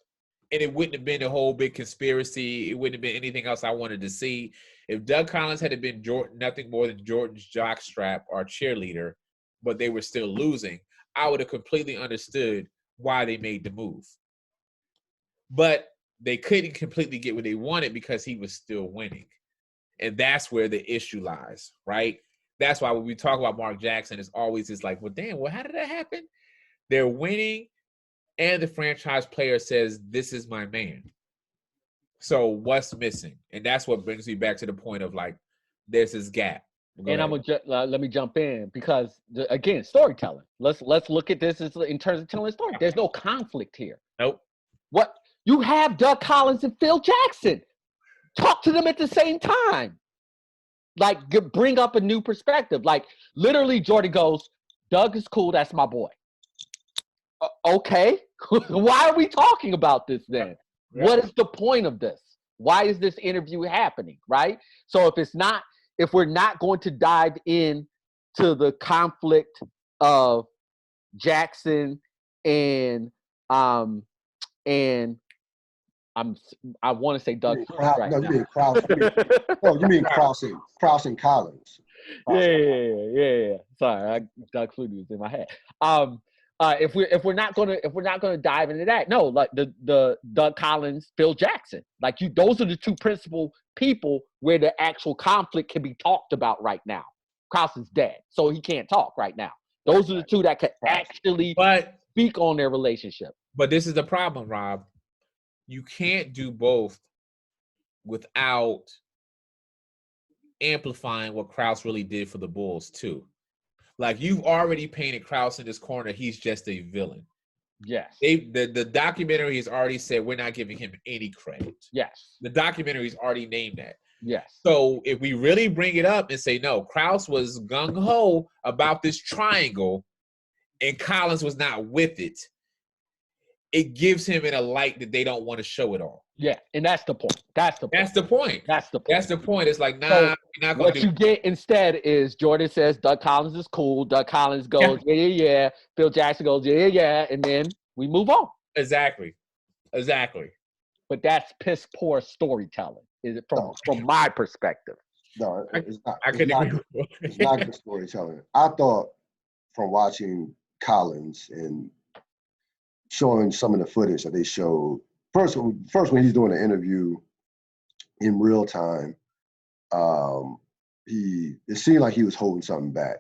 And it wouldn't have been a whole big conspiracy. It wouldn't have been anything else I wanted to see. If Doug Collins had been nothing more than Jordan's jockstrap or cheerleader, but they were still losing, I would have completely understood why they made the move. But they couldn't completely get what they wanted because he was still winning. And that's where the issue lies, right? That's why when we talk about Mark Jackson, it's always just like, well, damn, how did that happen? They're winning, and the franchise player says, this is my man. So what's missing? And that's what brings me back to the point of like, there's this gap. And I'm gonna let me jump in because again, storytelling. Let's look at this in terms of telling a story. There's no conflict here. Nope. What you have Doug Collins and Phil Jackson. Talk to them at the same time. Like, bring up a new perspective. Like, literally, Jordan goes, Doug is cool. That's my boy. Okay. Why are we talking about this then? Yeah. What is the point of this? Why is this interview happening, right? So if we're not going to dive in to the conflict of Jackson and I want to say Doug. You mean Krause. You mean Krause and Collins. Yeah. Sorry, Doug Flutie was in my head. If we're not gonna dive into that, no, like the Doug Collins, Phil Jackson, like those are the two principal people where the actual conflict can be talked about right now. Krause is dead, so he can't talk right now. Those are the two that can actually speak on their relationship. But this is the problem, Rob. You can't do both without amplifying what Krause really did for the Bulls too. Like, you've already painted Krause in this corner. He's just a villain. Yes. The documentary has already said we're not giving him any credit. Yes. The documentary's already named that. Yes. So if we really bring it up and say, no, Krause was gung-ho about this triangle and Collins was not with it, it gives him in a light that they don't want to show it all. Yeah, and that's the point. That's the point. It's like, nah, so you're not gonna what do you get instead is Jordan says Doug Collins is cool. Doug Collins goes, yeah. Phil Jackson goes, yeah, and then we move on. Exactly. But that's piss poor storytelling, is it from my perspective? No, it's not. I couldn't agree more. It's not good storytelling. I thought from watching Collins and showing some of the footage that they showed, first when he's doing an interview in real time, it seemed like he was holding something back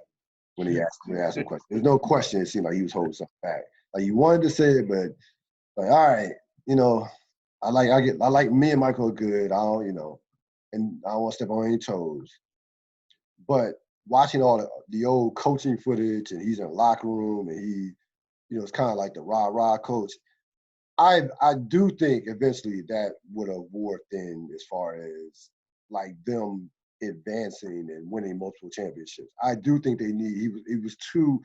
when he asked him questions. There's no question. It seemed like he was holding something back. Like, he wanted to say it, but like, all right, I like me and Michael are good. I don't, and I don't want to step on any toes. But watching all the old coaching footage, and he's in the locker room, and he, it's kind of like the rah-rah coach. I do think eventually that would have wore thin as far as like them advancing and winning multiple championships. I do think he was too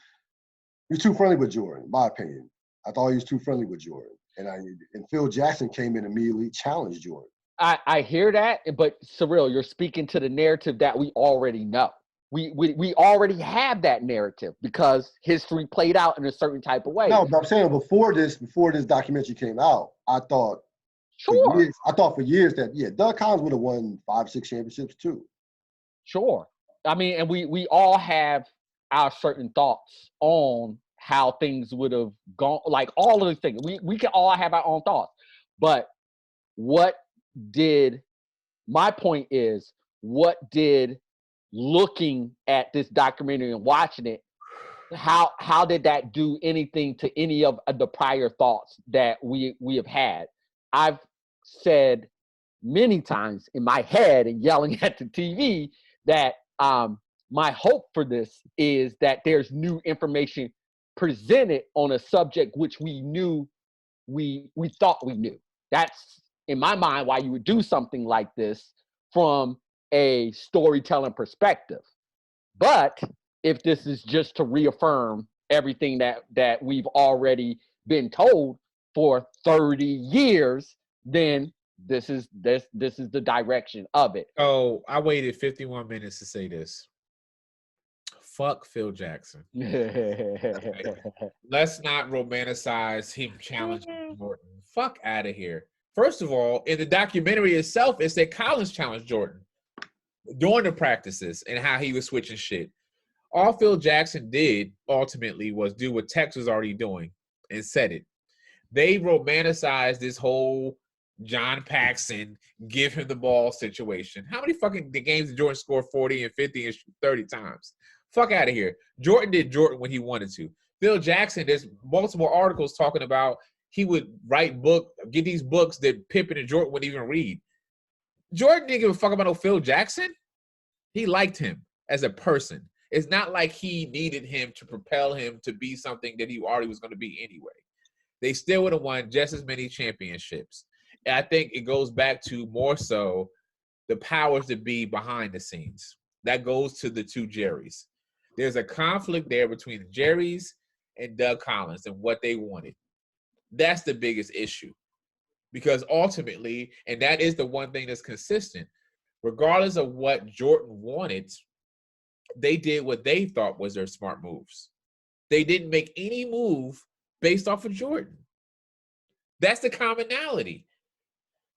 friendly with Jordan, in my opinion. I thought he was too friendly with Jordan. And Phil Jackson came in immediately, challenged Jordan. I hear that, but Cyril, you're speaking to the narrative that we already know. We already have that narrative because history played out in a certain type of way. No, but I'm saying before this documentary came out, I thought for years that Doug Collins would have won 5-6 championships too. Sure. I mean, and we all have our certain thoughts on how things would have gone, like all of the things. We can all have our own thoughts. But my point is, what did looking at this documentary and watching it, how did that do anything to any of the prior thoughts that we have had? I've said many times in my head and yelling at the TV that my hope for this is that there's new information presented on a subject which we knew we thought we knew. That's, in my mind, why you would do something like this from a storytelling perspective. But if this is just to reaffirm everything that we've already been told for 30 years, then this is the direction of it. Oh, I waited 51 minutes to say this. Fuck Phil Jackson. Let's not romanticize him challenging Jordan. Fuck out of here. First of all, in the documentary itself, it said Collins challenged Jordan during the practices and how he was switching shit. All Phil Jackson did ultimately was do what Tex was already doing and said it. They romanticized this whole John Paxson, give him the ball situation. How many fucking games did Jordan score 40 and 50 and 30 times? Fuck out of here. Jordan did Jordan when he wanted to. Phil Jackson, there's multiple articles talking about he would get these books that Pippen and Jordan wouldn't even read. Jordan didn't give a fuck about no Phil Jackson. He liked him as a person. It's not like he needed him to propel him to be something that he already was going to be anyway. They still would have won just as many championships. And I think it goes back to more so the powers that be behind the scenes. That goes to the two Jerrys. There's a conflict there between the Jerrys and Doug Collins and what they wanted. That's the biggest issue. Because ultimately, and that is the one thing that's consistent, regardless of what Jordan wanted, they did what they thought was their smart moves. They didn't make any move based off of Jordan. That's the commonality.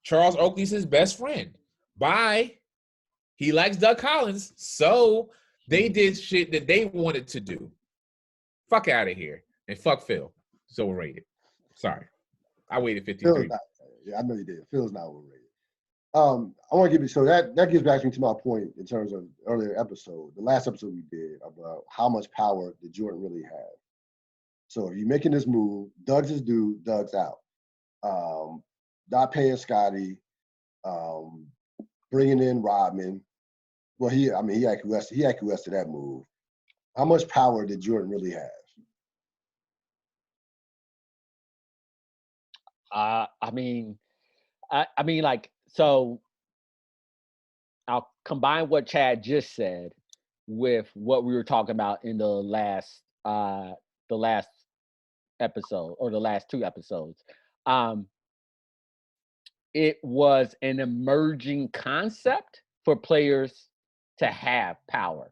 Charles Oakley's his best friend. Bye. He likes Doug Collins, so they did shit that they wanted to do. Fuck out of here. Yeah. And fuck Phil. It's overrated. Sorry. I waited Phil's 53. not. Yeah, I know you did. Phil's not overrated. I want to give you, so that gets back to my point in terms of earlier episode, the last episode we did about how much power did Jordan really have. So if you're making this move, Doug's his dude, Doug's out. Not paying Scotty, bringing in Rodman. Well, he acquiesced to that move. How much power did Jordan really have? I mean, like, so I'll combine what Chad just said with what we were talking about in the last episode, or the last two episodes. It was an emerging concept for players to have power.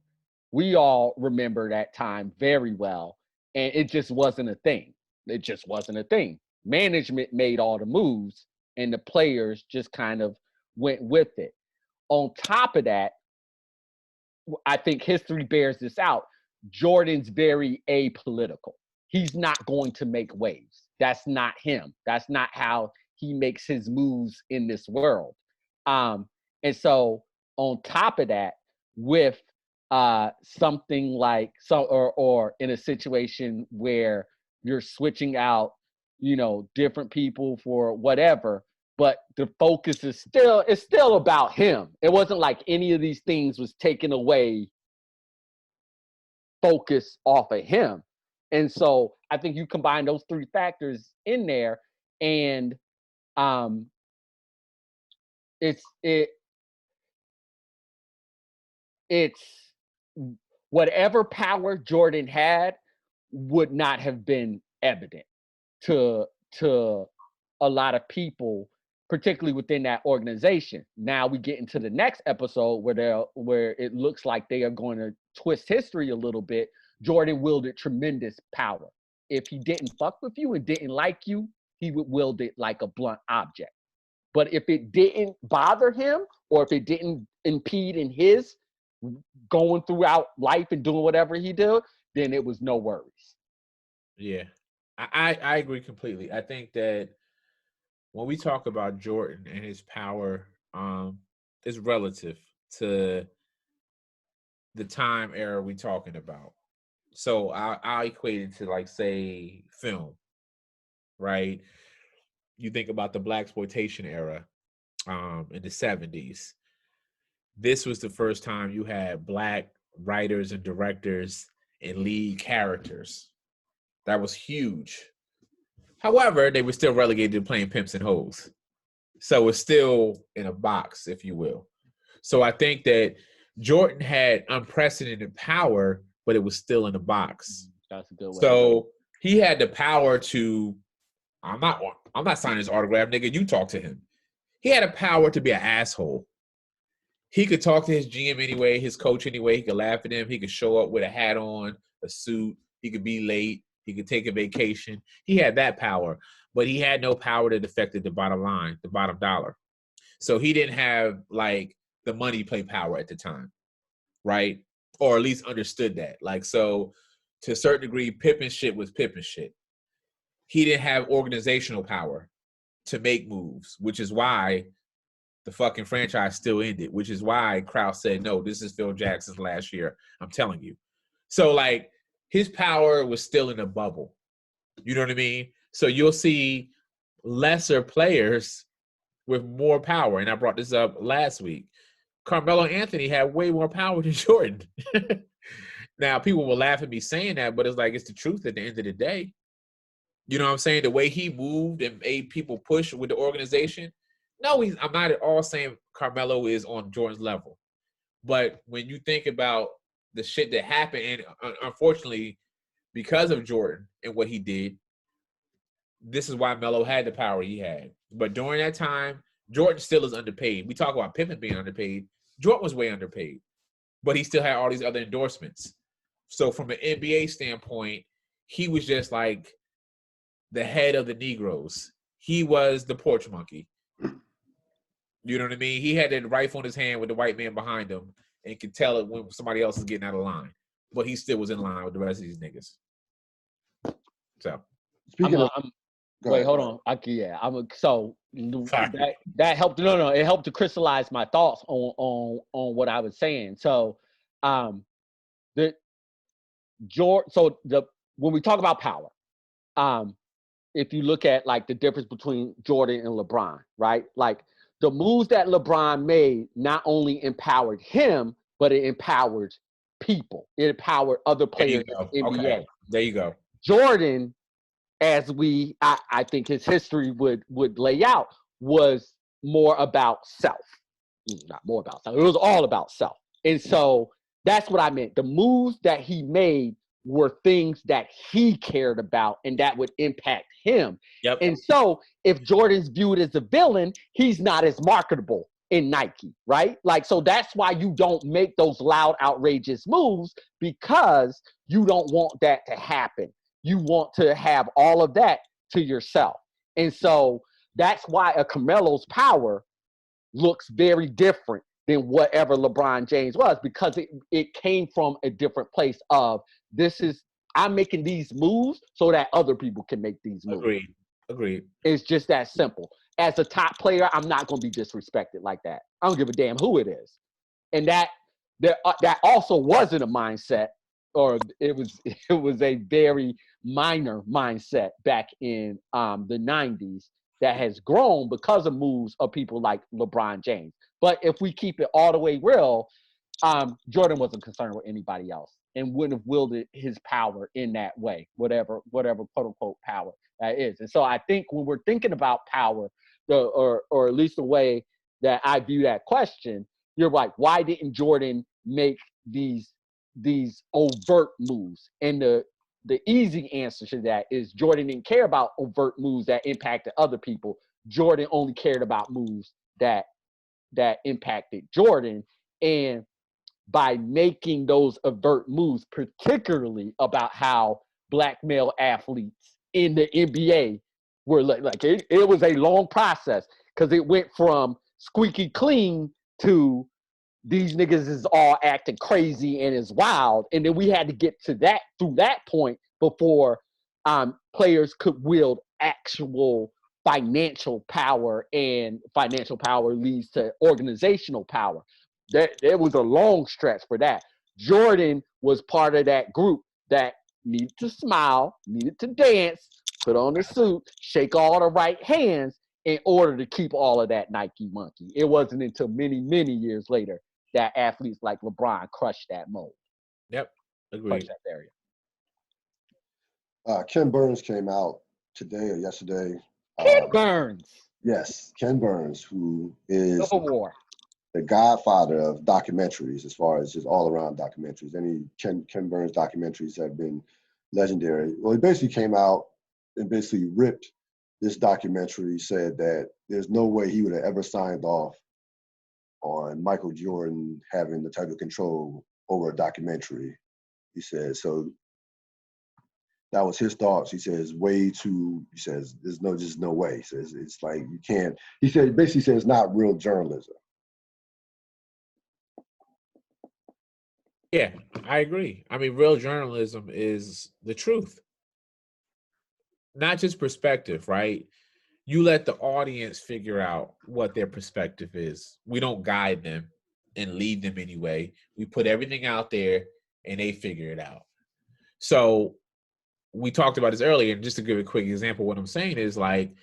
We all remember that time very well, and it just wasn't a thing. It just wasn't a thing. Management made all the moves, and the players just kind of went with it. On top of that, I think history bears this out. Jordan's very apolitical. He's not going to make waves. That's not him. That's not how he makes his moves in this world. And so on top of that, with something like or in a situation where you're switching out, different people for whatever, but the focus is still about him. It wasn't like any of these things was taken away focus off of him. And so I think you combine those three factors in there, and it's whatever power Jordan had would not have been evident to a lot of people, particularly within that organization. Now we get into the next episode where it looks like they are going to twist history a little bit. Jordan wielded tremendous power. If he didn't fuck with you and didn't like you, he would wield it like a blunt object. But if it didn't bother him, or if it didn't impede in his going throughout life and doing whatever he did, then it was no worries. Yeah. I agree completely. I think that when we talk about Jordan and his power, it's relative to the time era we're talking about. So I'll equate it to, like, say, film, right? You think about the blaxploitation era in the 70s. This was the first time you had Black writers and directors and lead characters. That was huge. However, they were still relegated to playing pimps and hoes. So it's still in a box, if you will. So I think that Jordan had unprecedented power, but it was still in a box. That's a good way. So he had the power to, I'm not signing his autograph, nigga. You talk to him. He had a power to be an asshole. He could talk to his GM anyway, his coach anyway. He could laugh at him. He could show up with a hat on, a suit. He could be late. He could take a vacation. He had that power, but he had no power that affected the bottom line, the bottom dollar. So he didn't have, like, the money play power at the time, right? Or at least understood that. Like, so to a certain degree, Pippen shit was Pippen shit. He didn't have organizational power to make moves, which is why the fucking franchise still ended, which is why Krause said, no, this is Phil Jackson's last year. I'm telling you. So, like, his power was still in a bubble. You know what I mean? So you'll see lesser players with more power. And I brought this up last week. Carmelo Anthony had way more power than Jordan. Now, people will laugh at me saying that, but it's like, it's the truth at the end of the day. You know what I'm saying? The way he moved and made people push with the organization. No, I'm not at all saying Carmelo is on Jordan's level. But when you think about the shit that happened, and unfortunately, because of Jordan and what he did, this is why Melo had the power he had. But during that time, Jordan still is underpaid. We talk about Pippen being underpaid. Jordan was way underpaid, but he still had all these other endorsements. So from an NBA standpoint, he was just like the head of the Negroes. He was the porch monkey. You know what I mean? He had that rifle in his hand with the white man behind him and could tell it when somebody else is getting out of line. But he still was in line with the rest of these niggas. So Speaking of, Wait, ahead, hold go on. So sorry. that helped. No, it helped to crystallize my thoughts on what I was saying. So, the George. So when we talk about power, if you look at like the difference between Jordan and LeBron, right? Like the moves that LeBron made not only empowered him, but it empowered people. It empowered other There you players go. in the NBA. Okay. There you go. Jordan, as I think his history would lay out, was more about self. Not more about self. It was all about self. And so that's what I meant. The moves that he made were things that he cared about and that would impact him. Yep. And so if Jordan's viewed as a villain, he's not as marketable in Nike, right? Like, so that's why you don't make those loud, outrageous moves, because you don't want that to happen. You want to have all of that to yourself. And so that's why a Carmelo's power looks very different than whatever LeBron James was, because it came from a different place of, I'm making these moves so that other people can make these moves. Agreed. It's just that simple. As a top player, I'm not going to be disrespected like that. I don't give a damn who it is. And that also wasn't a mindset, or it was a very minor mindset back in the 90s that has grown because of moves of people like LeBron James. But if we keep it all the way real, Jordan wasn't concerned with anybody else and wouldn't have wielded his power in that way, whatever quote unquote power that is. And so I think when we're thinking about power, or at least the way that I view that question, you're like, why didn't Jordan make these overt moves? And the easy answer to that is Jordan didn't care about overt moves that impacted other people. Jordan only cared about moves that impacted Jordan. And by making those overt moves, particularly about how black male athletes in the NBA were like it was a long process, because it went from squeaky clean to these niggas is all acting crazy and is wild. And then we had to get to that through that point before players could wield actual financial power, and financial power leads to organizational power. There was a long stretch for that. Jordan was part of that group that needed to smile, needed to dance, put on the suit, shake all the right hands in order to keep all of that Nike monkey. It wasn't until many, many years later that athletes like LeBron crushed that mold. Yep. Agreed. Crushed that barrier. Ken Burns came out today or yesterday. Ken Burns. Yes, Ken Burns, who is Civil War. the godfather of documentaries, as far as just all around documentaries. Any Ken Burns documentaries have been legendary. Well, he basically came out and basically ripped this documentary, said that there's no way he would have ever signed off on Michael Jordan having the type of control over a documentary. He said, so that was his thoughts. He says, he says, there's just no way. He says, it's like, you can't, he said, basically said it's not real journalism. Yeah, I agree. I mean, real journalism is the truth, not just perspective, right? You let the audience figure out what their perspective is. We don't guide them and lead them anyway. We put everything out there and they figure it out. So we talked about this earlier, and just to give a quick example, what I'm saying is like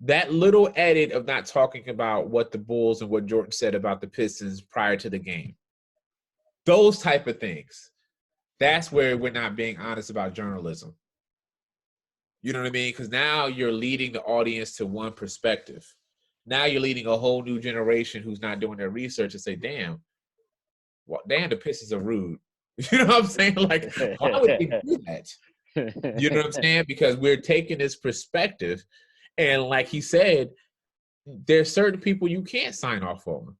that little edit of not talking about what the Bulls and what Jordan said about the Pistons prior to the game. Those type of things. That's where we're not being honest about journalism. You know what I mean? Because now you're leading the audience to one perspective. Now you're leading a whole new generation who's not doing their research and say, damn, the Pistons are rude. You know what I'm saying? Like, why would they do that? You know what I'm saying? Because we're taking this perspective. And like he said, there's certain people you can't sign off on.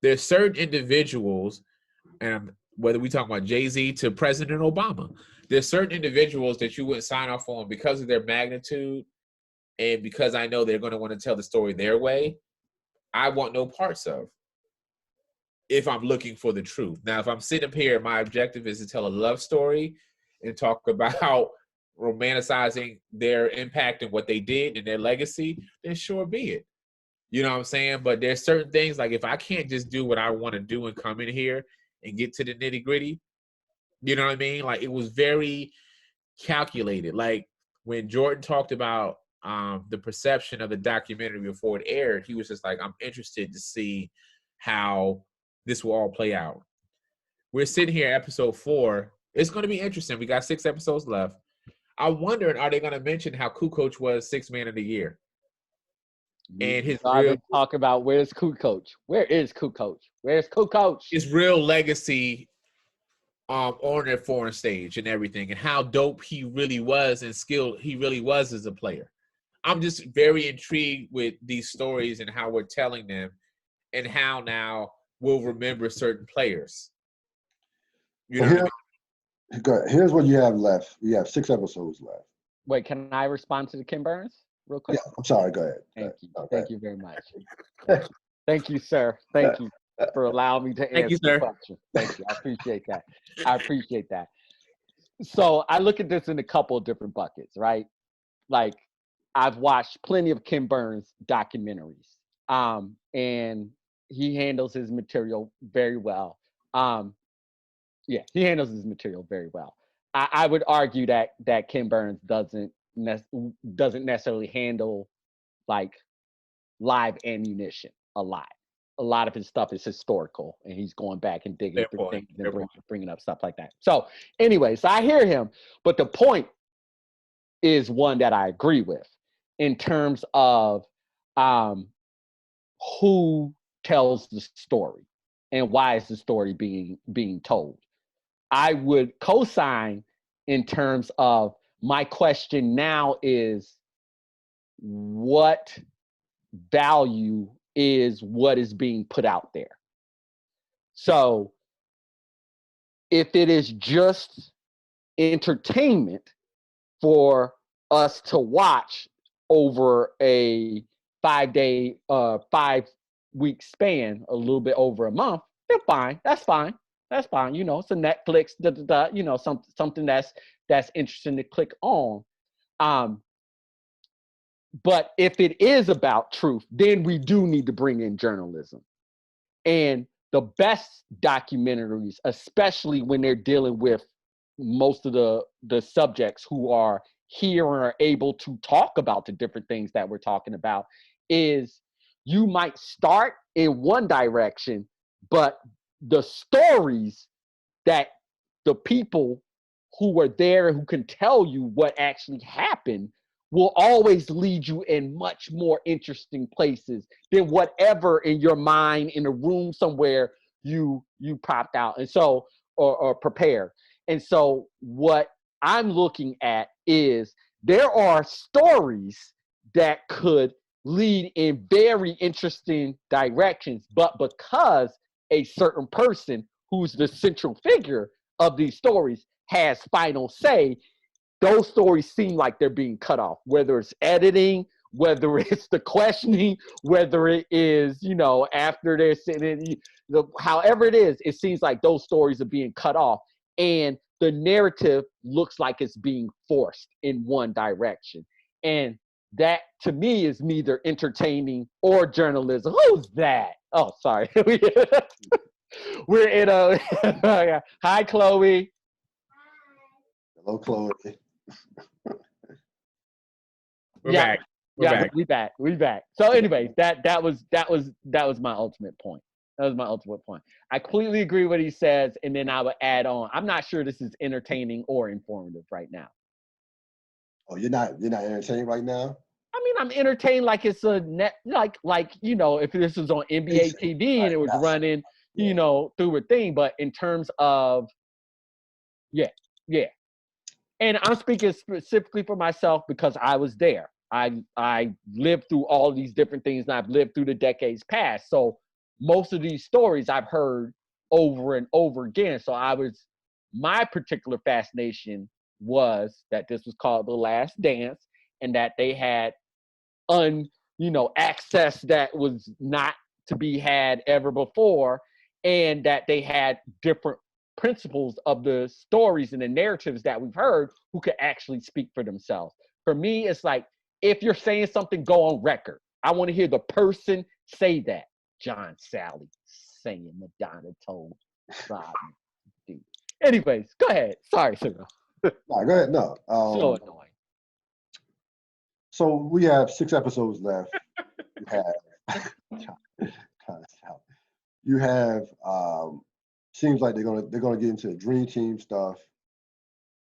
There's certain individuals, and whether we talk about Jay-Z to President Obama, there's certain individuals that you wouldn't sign off on because of their magnitude and because I know they're going to want to tell the story their way. I want no parts of if I'm looking for the truth. Now, if I'm sitting up here, my objective is to tell a love story and talk about romanticizing their impact and what they did and their legacy, then sure be it. You know what I'm saying? But there's certain things like if I can't just do what I want to do and come in here and get to the nitty gritty, you know what I mean? Like it was very calculated. Like when Jordan talked about the perception of the documentary before it aired, he was just like, I'm interested to see how this will all play out. We're sitting here, episode 4. It's going to be interesting. We got 6 episodes left. I'm wondering, are they going to mention how Kukoc was 6th man of the year? And his real talk about where's Kukoc? Where is Kukoc? Where's Kukoc? His real legacy on their foreign stage and everything, and how dope he really was and skilled he really was as a player. I'm just very intrigued with these stories and how we're telling them, and how now we'll remember certain players. You know, here's what you have left. You have 6 episodes left. Wait, can I respond to the Ken Burns real quick? Yeah, I'm sorry. Go ahead. Thank you. Thank you very much. Thank you, sir. Thank you for allowing me to answer the question. Thank you. I appreciate that. So I look at this in a couple of different buckets, right? Like I've watched plenty of Ken Burns documentaries, and he handles his material very well. He handles his material very well. I would argue that Ken Burns doesn't necessarily handle like live ammunition a lot. A lot of his stuff is historical, and he's going back and digging through things and bringing up stuff like that. So anyway, so I hear him, but the point is one that I agree with in terms of who tells the story and why is the story being told. I would co-sign in terms of my question now is what value is what is being put out there. So if it is just entertainment for us to watch over a 5-week span, a little bit over a month, then fine. That's fine. That's fine. You know, it's a Netflix, you know, something that's interesting to click on. But if it is about truth, then we do need to bring in journalism. And the best documentaries, especially when they're dealing with most of the subjects who are here and are able to talk about the different things that we're talking about, is you might start in one direction, but the stories that the people who were there and who can tell you what actually happened will always lead you in much more interesting places than whatever in your mind in a room somewhere you popped out and so or prepared. And so what I'm looking at is there are stories that could lead in very interesting directions, but because a certain person who's the central figure of these stories has final say, those stories seem like they're being cut off, whether it's editing, whether it's the questioning, whether it is, you know, after they're sitting, however it is, it seems like those stories are being cut off. And the narrative looks like it's being forced in one direction. And that, to me, is neither entertaining or journalism. Who's that? Oh, sorry. We're in a... Hi, Chloe. Hello, Chloe. We're back. We back. So anyway, that was my ultimate point. That was my ultimate point. I completely agree with what he says, and then I would add on, I'm not sure this is entertaining or informative right now. Oh, you're not entertained right now? I mean, I'm entertained like it's a net, like you know, if this was on NBA TV and it was running, you know, through a thing. But in terms of, yeah. And I'm speaking specifically for myself because I was there. I lived through all these different things, and I've lived through the decades past. So most of these stories I've heard over and over again. So my particular fascination was that this was called The Last Dance, and that they had access that was not to be had ever before, and that they had different principles of the stories and the narratives that we've heard who could actually speak for themselves. For me, it's like, if you're saying something, go on record. I want to hear the person say that. John Sally saying Madonna told Rodney. Dude. Anyways, go ahead. Sorry, Cyril. No, go ahead. No. So annoying. So we have 6 episodes left. You have seems like they're gonna get into the dream team stuff,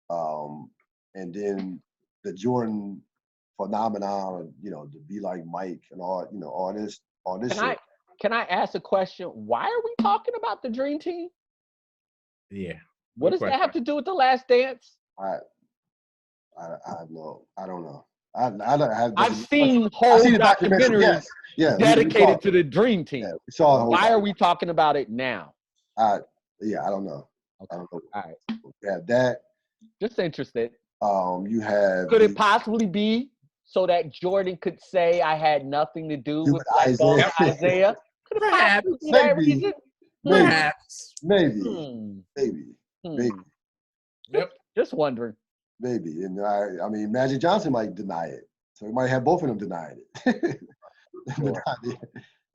and then the Jordan phenomenon, to be like Mike and all this shit. Can I ask a question? Why are we talking about the dream team? Yeah. What does that have to do with The Last Dance? I don't know. I've seen whole documentaries dedicated to the dream team. Yeah, why are we talking about it now? I don't know. Okay. I don't know. All right. You have that. Just interested. You have. Could it possibly be so that Jordan could say I had nothing to do with Isaiah? Could it possibly be that reason? Perhaps. Maybe. Yep. Just wondering. Maybe. And I mean, Magic Johnson might deny it. So we might have both of them denying it. Sure.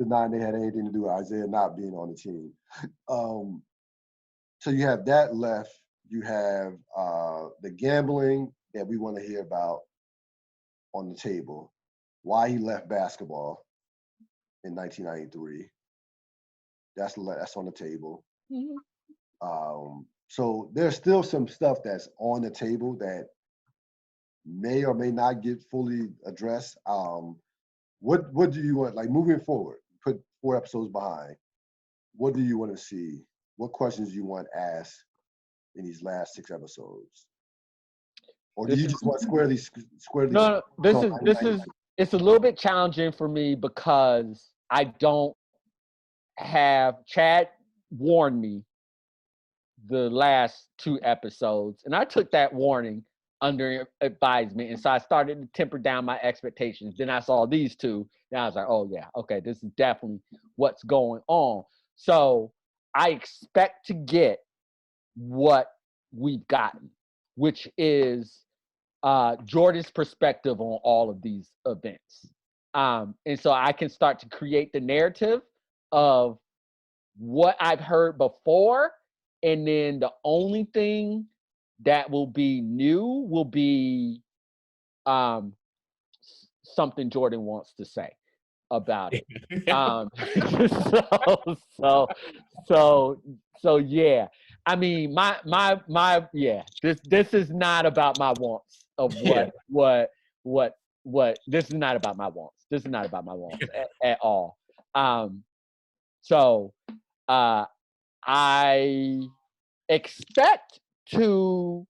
Denying they had anything to do with Isaiah not being on the team. So you have that left. You have the gambling that we want to hear about on the table. Why he left basketball in 1993. That's on the table. Mm-hmm. So there's still some stuff that's on the table that may or may not get fully addressed. What do you want, like, moving forward? Put 4 episodes behind. What do you want to see? What questions do you want asked in these last 6 episodes? Or do you just want squarely? No, this is it's a little bit challenging for me because I don't have. Chad warned me the last 2 episodes, and I took that warning under advisement, and so I started to temper down my expectations. Then I saw these 2, and I was like, oh yeah, okay, this is definitely what's going on. So I expect to get what we've gotten, which is Jordan's perspective on all of these events. And so I can start to create the narrative of what I've heard before, and then the only thing that will be new will be something Jordan wants to say about it. So yeah. I mean, my yeah. This is not about my wants of what. This is not about my wants. This is not about my wants at all. So I expect to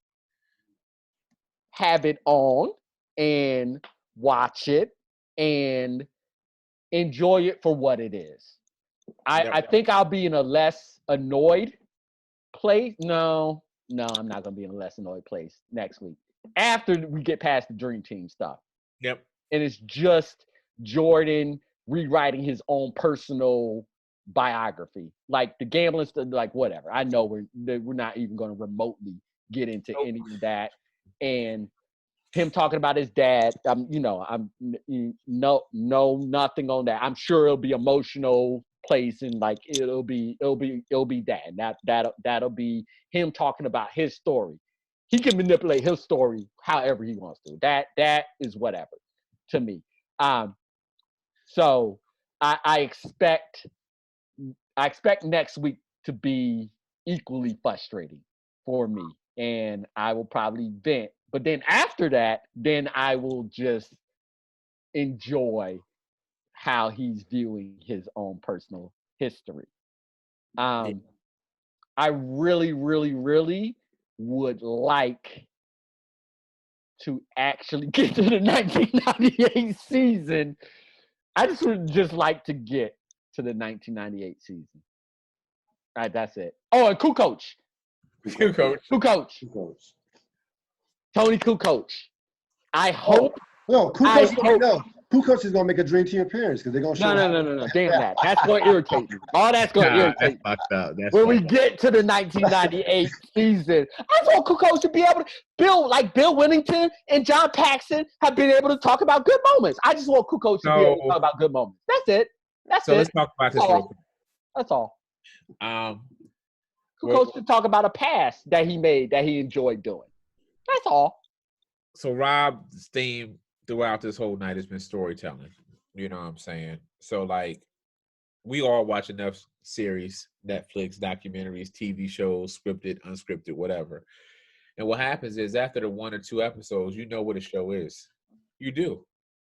have it on and watch it and enjoy it for what it is. I think I'll be in a less annoyed place. No, I'm not going to be in a less annoyed place next week after we get past the Dream Team stuff. Yep. And it's just Jordan rewriting his own personal biography. Like the gambling stuff, like whatever. I know we're not even going to remotely get into any of that. And him talking about his dad, nothing on that. I'm sure it'll be emotional place, and like it'll be that. That'll be him talking about his story. He can manipulate his story however he wants to. That is whatever to me. So I expect next week to be equally frustrating for me, and I will probably vent. But then after that, then I will just enjoy how he's viewing his own personal history. I really, really, really would like to actually get to the 1998 season. I would like to get to the 1998 season. All right, that's it. Oh, and Kukoc. Tony Kukoc. I hope. No, Kukoc. Kukoc is gonna make a Dream Team appearance because they're gonna show. No. Damn that. That's gonna irritate me. All that's gonna Nah, that's irritate me. fucked up. That's When we fucked up. get to the 1998 season, I thought Kukoc should be able to Bill Winnington and John Paxson have been able to talk about good moments. I just want Kukoc to be able to talk about good moments. That's it. So let's talk about this real quick. That's all. Um, Kukoc should talk about a pass that he made that he enjoyed doing. That's all. So Rob's theme throughout this whole night has been storytelling. You know what I'm saying? So like, we all watch enough series, Netflix, documentaries, TV shows, scripted, unscripted, whatever. And what happens is after the 1 or 2 episodes, you know what a show is. You do.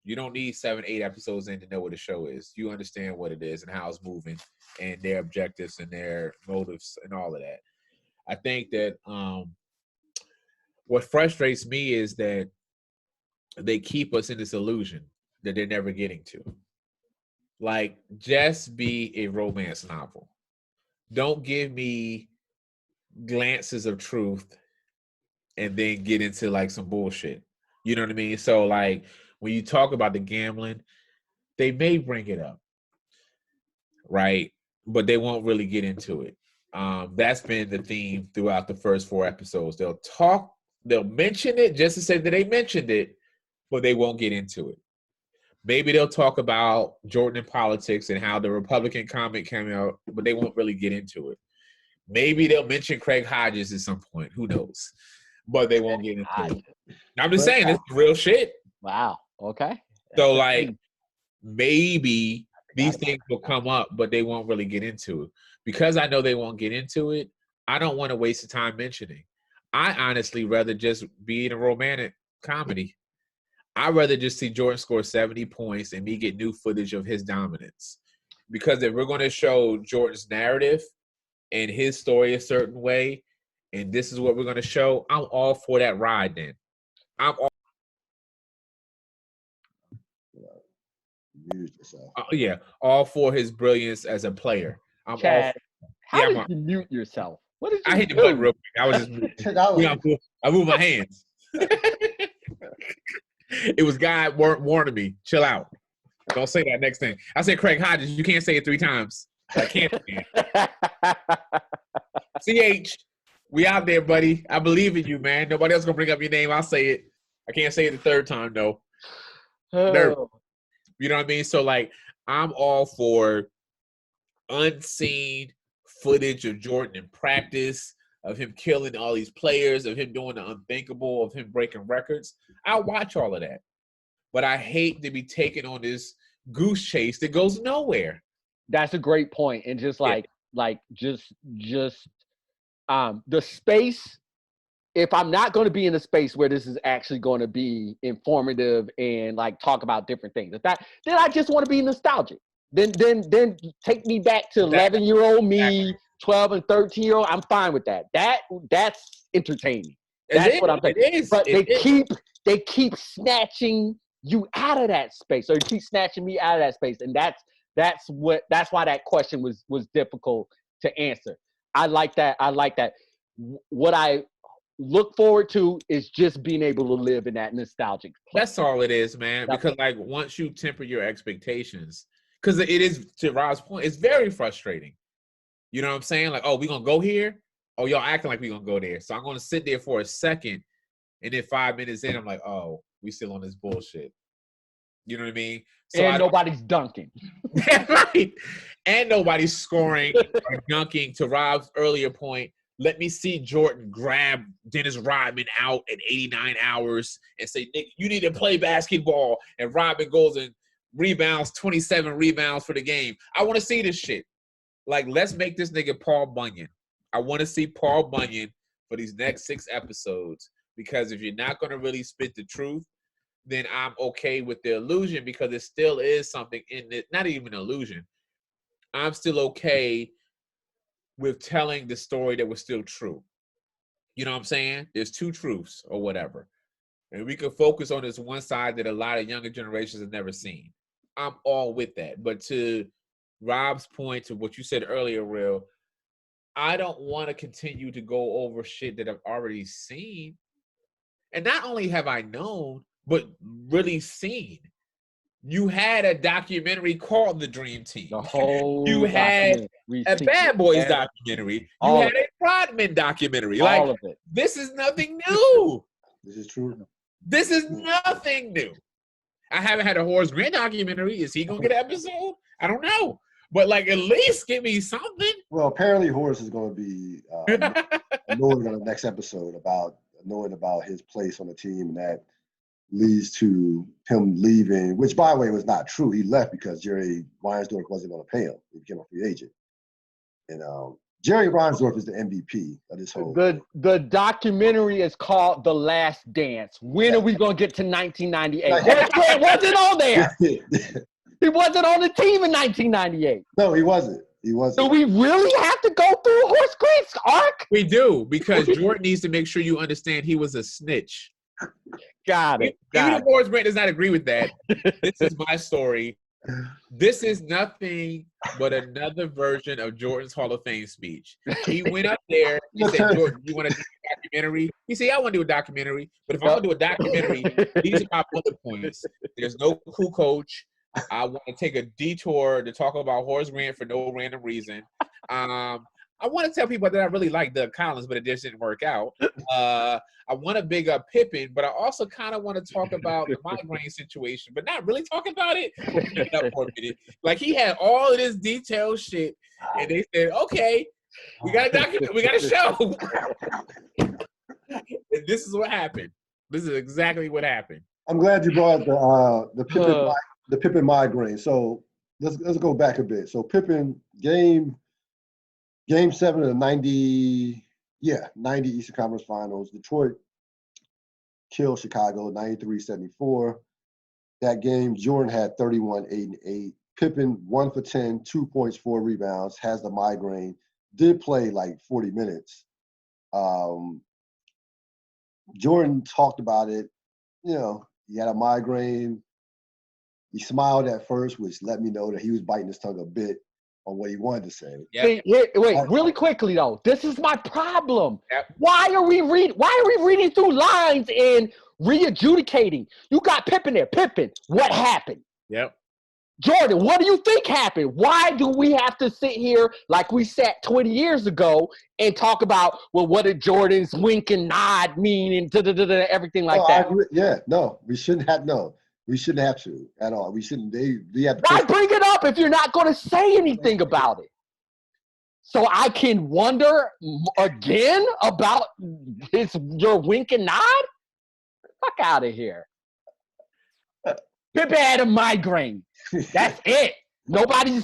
You don't need 7, 8 episodes in to know what a show is. You understand what it is and how it's moving and their objectives and their motives and all of that. I think that what frustrates me is that they keep us in this illusion that they're never getting to. Like, just be a romance novel. Don't give me glances of truth and then get into like some bullshit. You know what I mean? So like, when you talk about the gambling, they may bring it up, right? But they won't really get into it. That's been the theme throughout the first 4 episodes. They'll mention it just to say that they mentioned it, but they won't get into it. Maybe they'll talk about Jordan and politics and how the Republican comment came out, but they won't really get into it. Maybe they'll mention Craig Hodges at some point. Who knows? But they won't get into it. I'm just saying, this is real shit. Wow. Okay. So, like, maybe these things will come up, but they won't really get into it. Because I know they won't get into it, I don't want to waste the time mentioning. I honestly rather just be in a romantic comedy. I'd rather just see Jordan score 70 points and me get new footage of his dominance. Because if we're going to show Jordan's narrative and his story a certain way, and this is what we're going to show, I'm all for that ride then. I'm all all for his brilliance as a player. I'm Chad, all how did you mute yourself? What did you I hit the button real quick. I was just I moved my hands. It was God warning me. Chill out. Don't say that next thing. I said Craig Hodges. You can't say it 3 times. I can't. CH, we out there, buddy. I believe in you, man. Nobody else gonna bring up your name. I'll say it. I can't say it the 3rd time though. Oh. You know what I mean? So like, I'm all for unseen footage of Jordan in practice, of him killing all these players, of him doing the unthinkable, of him breaking records. I'll watch all of that. But I hate to be taken on this goose chase that goes nowhere. That's a great point. And just the space, if I'm not going to be in a space where this is actually going to be informative and like talk about different things, then I just want to be nostalgic. Then take me back to 11-year-old me, 12 and 13-year-old. I'm fine with that. That's entertaining. That's what I'm saying. But they keep snatching you out of that space, or you keep snatching me out of that space, and that's why that question was difficult to answer. I like that. What I look forward to is just being able to live in that nostalgic place. That's all it is, man. Because like, once you temper your expectations, because it is, to Rob's point, it's very frustrating. You know what I'm saying? Like, oh, we gonna go here? Oh, y'all acting like we gonna go there. So I'm gonna sit there for a second, and then 5 minutes in, I'm like, oh, we still on this bullshit. You know what I mean? So and nobody's dunking. Right. And nobody's scoring or dunking. To Rob's earlier point, let me see Jordan grab Dennis Rodman out at 89 hours and say, Nick, you need to play basketball. And Rodman goes and rebounds, 27 rebounds for the game. I want to see this shit. Like, let's make this nigga Paul Bunyan. I want to see Paul Bunyan for these next 6 episodes. Because if you're not going to really spit the truth, then I'm okay with the illusion, because it still is something in it. Not even an illusion. I'm still okay with telling the story that was still true. You know what I'm saying? There's 2 truths or whatever. And we can focus on this one side that a lot of younger generations have never seen. I'm all with that. But to Rob's point, to what you said earlier, Ril, I don't want to continue to go over shit that I've already seen. And not only have I known, but really seen. You had a documentary called The Dream Team. The whole You had a Bad Boys documentary. You had a Rodman documentary. Like, all of it. this is nothing new. This is true. This is nothing new. I haven't had a Horace Grant documentary. Is he going to get an episode? I don't know. But, like, at least give me something. Well, apparently Horace is going to be annoyed on the next episode annoyed about his place on the team, and that leads to him leaving, which, by the way, was not true. He left because Jerry Reinsdorf wasn't going to pay him. He became a free agent. And Jerry Reinsdorf is the MVP of this whole thing. The documentary is called The Last Dance. When are we going to get to 1998? Horace Grant wasn't on there. He wasn't on the team in 1998. No, he wasn't. He wasn't. Do we really have to go through Horace Grant's arc? We do, because Jordan needs to make sure you understand he was a snitch. Got it. Even if Horace Grant does not agree with that, this is my story. This is nothing but another version of Jordan's Hall of Fame speech. He went up there, he said, Jordan, you want to do a documentary? He said, yeah, I want to do a documentary. But if I want to do a documentary, these are my bullet points. There's no cool coach. I want to take a detour to talk about Horace Grant for no random reason. I want to tell people that I really like Doug Collins, but it just didn't work out. I want to big up Pippen, but I also kind of want to talk about the migraine situation, but not really talk about it. Up for a minute. Like, he had all of this detailed shit, and they said, "Okay, we got a document, we got a show." And this is what happened. This is exactly what happened. I'm glad you brought the Pippen migraine. So let's go back a bit. So Pippen Game 7 of the 90 Eastern Conference Finals. Detroit killed Chicago 93-74. That game, Jordan had 31, 8, and 8. Pippen 1 for 10, 2 points, 4 rebounds, has the migraine. Did play like 40 minutes. Jordan talked about it. You know, he had a migraine. He smiled at first, which let me know that he was biting his tongue a bit on what he wanted to say. Yep. Wait, really quickly though. This is my problem. Yep. Why are we reading through lines and re-adjudicating? You got Pippen there. Pippen, what happened? Yep. Jordan, what do you think happened? Why do we have to sit here like we sat 20 years ago and talk about, well, what did Jordan's wink and nod mean and everything like that? I agree. Yeah, no, we shouldn't have to at all. We shouldn't. They have to. Why bring it up if you're not going to say anything about it? So I can wonder again about your wink and nod? Fuck out of here. Pippen had a migraine. That's it. Nobody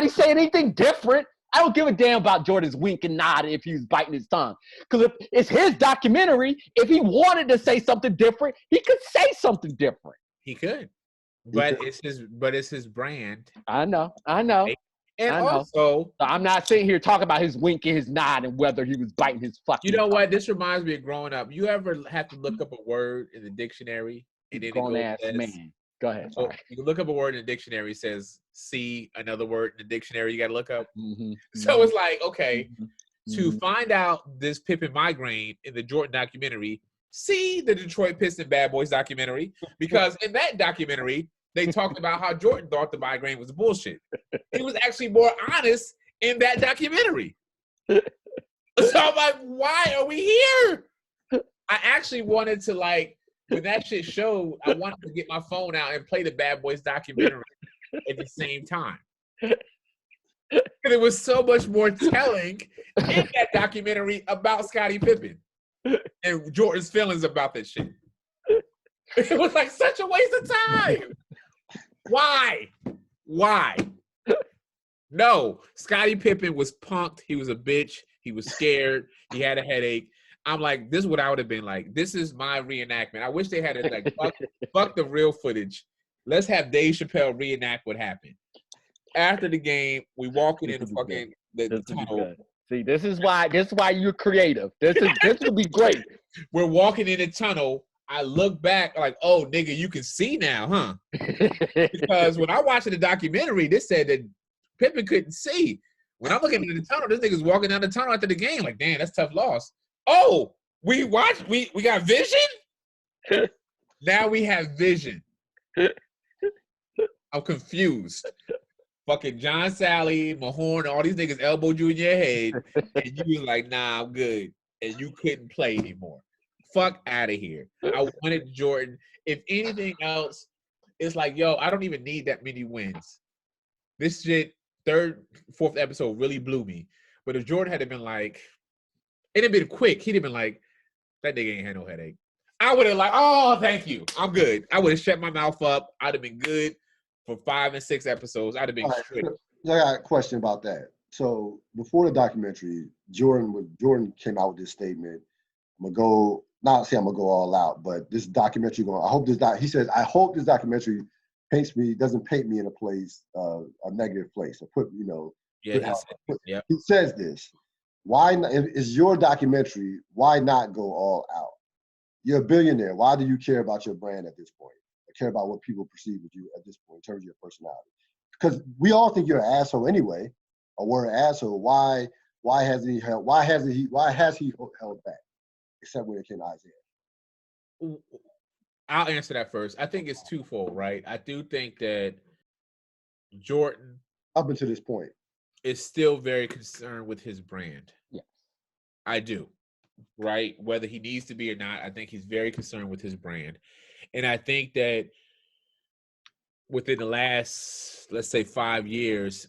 saying anything different. I don't give a damn about Jordan's wink and nod if he was biting his tongue. Because if it's his documentary, if he wanted to say something different, he could say something different. He could. But it's his brand. I know. And also, so I'm not sitting here talking about his wink and his nod and whether he was biting his fucking. You know what? This reminds me of growing up. You ever have to look up a word in the dictionary and then grown ass man. Go ahead. So you can look up a word in the dictionary. It says see another word in the dictionary. You got to look up. Mm-hmm. So it's like, okay, Mm-hmm. to find out this Pippen migraine in the Jordan documentary, see the Detroit Pistons Bad Boys documentary, because in that documentary they talked about how Jordan thought the migraine was bullshit. He was actually more honest in that documentary. So I'm like, why are we here? I actually wanted to, like, when that shit showed, I wanted to get my phone out and play the Bad Boys documentary at the same time. And it was so much more telling in that documentary about Scottie Pippen and Jordan's feelings about that shit. It was like such a waste of time. Why? No, Scottie Pippen was punked. He was a bitch. He was scared. He had a headache. I'm like, this is what I would have been like. This is my reenactment. I wish they had it like, fuck the real footage. Let's have Dave Chappelle reenact what happened. After the game, we walking in the fucking the tunnel. See, this is why you're creative. This would be great. We're walking in the tunnel. I look back like, oh, nigga, you can see now, huh? Because when I watched the documentary, they said that Pippen couldn't see. When I'm looking at the tunnel, this nigga's walking down the tunnel after the game. Like, damn, that's tough loss. Oh, we got vision? Now we have vision. I'm confused. Fucking John Sally, Mahorn, all these niggas elbowed you in your head, and you was like, nah, I'm good. And you couldn't play anymore. Fuck out of here. I wanted Jordan. If anything else, it's like, yo, I don't even need that many wins. This shit, third, fourth episode really blew me. But if Jordan had been like, it'd have been quick. He'd have been like, that nigga ain't had no headache. I would have like, oh, thank you. I'm good. I would have shut my mouth up. I'd have been good for 5 and 6 episodes. I'd have been straight. I got a question about that. So before the documentary, Jordan came out with this statement. I'm gonna go, not say I'm gonna go all out, but this documentary he says, I hope this documentary doesn't paint me in a place, a negative place. He says this. Why not, if it's your documentary, why not go all out? You're a billionaire. Why do you care about your brand at this point? I care about what people perceive of you at this point in terms of your personality. Because we all think you're an asshole anyway, or we're an asshole. Why has he held back? Except when it came to Isaiah. I'll answer that first. I think it's twofold, right? I do think that Jordan, up until this point, is still very concerned with his brand. Yeah, I do. Right? Whether he needs to be or not, I think he's very concerned with his brand. And I think that within the last, let's say, 5 years,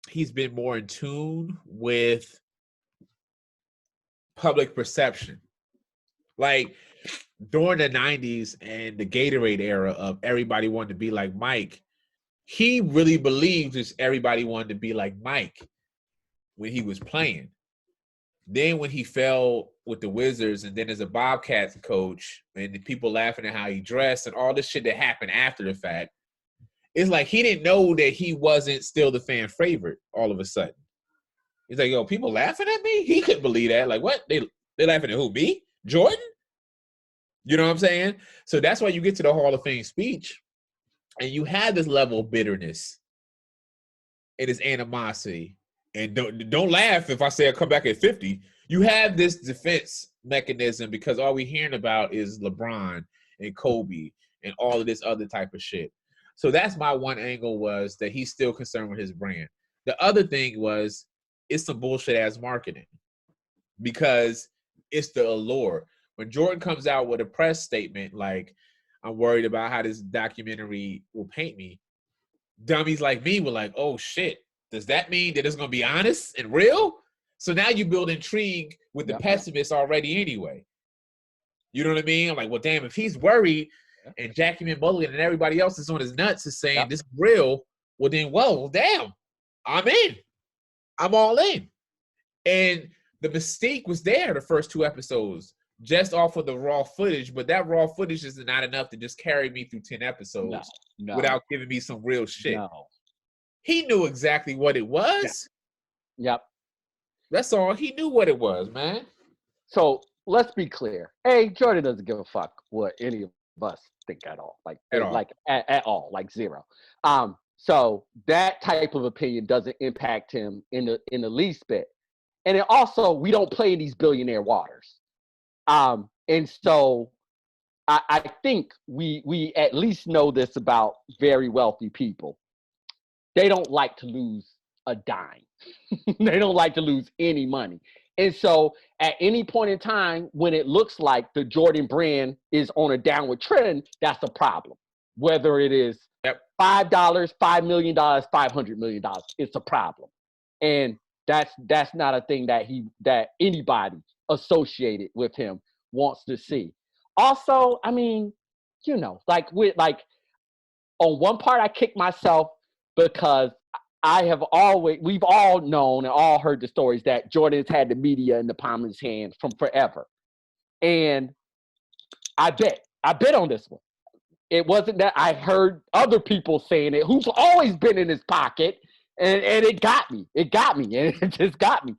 he's been more in tune with public perception. Like during the 90s and the Gatorade era of everybody wanted to be like Mike, he really believed just everybody wanted to be like Mike when he was playing. Then when he fell with the Wizards and then as a Bobcats coach and the people laughing at how he dressed and all this shit that happened after the fact, it's like he didn't know that he wasn't still the fan favorite all of a sudden. He's like, yo, people laughing at me? He couldn't believe that. Like, what? They laughing at who? Me? Jordan? You know what I'm saying? So that's why you get to the Hall of Fame speech and you have this level of bitterness and this animosity. And don't laugh if I say I come back at 50. You have this defense mechanism because all we're hearing about is LeBron and Kobe and all of this other type of shit. So that's my one angle, was that he's still concerned with his brand. The other thing was it's some bullshit ass marketing because it's the allure. When Jordan comes out with a press statement like, I'm worried about how this documentary will paint me, dummies like me were like, oh shit. Does that mean that it's going to be honest and real? So now you build intrigue with the pessimists already anyway. You know what I mean? I'm like, well, damn, if he's worried and Jackie Mulligan and everybody else is on his nuts is saying this is real, well, then, well, damn, I'm in. I'm all in. And the mystique was there the first 2 episodes just off of the raw footage, but that raw footage is not enough to just carry me through 10 episodes without giving me some real shit. No. He knew exactly what it was. Yep. That's all. He knew what it was, man. So let's be clear. Jordan doesn't give a fuck what any of us think at all. At all. Like zero. So that type of opinion doesn't impact him in the least bit. And then also, we don't play in these billionaire waters. And so I think we at least know this about very wealthy people. They don't like to lose a dime. They don't like to lose any money. And so at any point in time, when it looks like the Jordan brand is on a downward trend, that's a problem. Whether it is $5, $5 million, $500 million, it's a problem. And that's not a thing that anybody associated with him wants to see. Also, I mean, on one part I kick myself because we've all known and all heard the stories that Jordan's had the media in the palm of his hand from forever. And I bet on this one. It wasn't that I heard other people saying it, who's always been in his pocket, and it got me. It got me, and it just got me.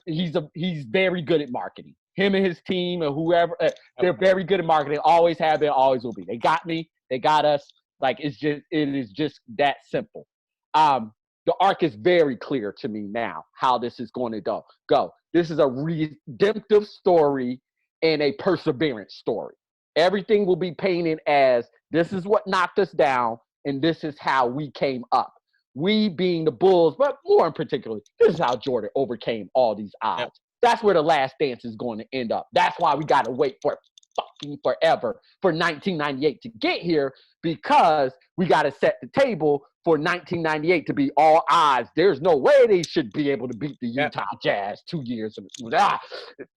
He's very good at marketing. Him and his team and whoever, they're very good at marketing. Always have been, always will be. They got me. They got us. Like it is just that simple. The arc is very clear to me now how this is going to go. This is a redemptive story and a perseverance story. Everything will be painted as this is what knocked us down and this is how we came up. We being the Bulls, but more in particular, this is how Jordan overcame all these odds. Yep. That's where the last dance is going to end up. That's why we got to wait for fucking forever for 1998 to get here, because we got to set the table for 1998 to be all odds. There's no way they should be able to beat the Utah Jazz 2 years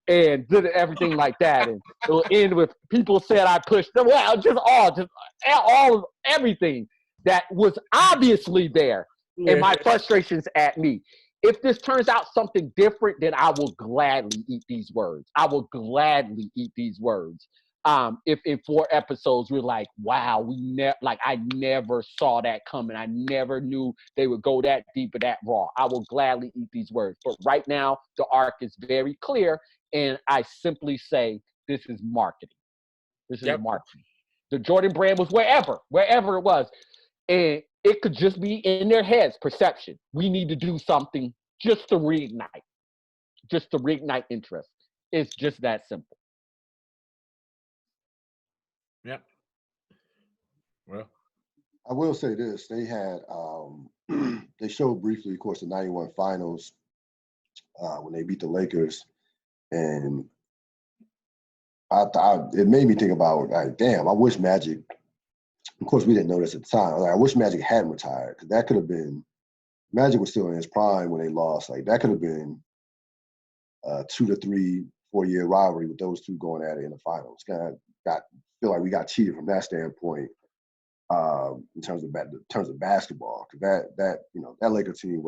and did everything like that. And it'll end with people said I pushed them. Well, just all everything that was obviously there, and my frustrations at me. If this turns out something different, then I will gladly eat these words. I will gladly eat these words. If in 4 episodes we're like, wow, I never saw that coming. I never knew they would go that deep or that raw. I will gladly eat these words. But right now, the arc is very clear, and I simply say this is marketing. This is marketing. The Jordan brand was wherever it was. And it could just be in their heads, perception. We need to do something just to reignite interest. It's just that simple. Yep. Well, I will say this: they had they showed briefly, of course, the '91 finals when they beat the Lakers, and it made me think about, like, damn, I wish Magic. Of course, we didn't know this at the time. Like, I wish Magic hadn't retired, because that could have been. Magic was still in his prime when they lost. Like, that could have been a 2 to 3, 4 year rivalry with those two going at it in the finals. Feel like we got cheated from that standpoint in terms of basketball, because that Lakers team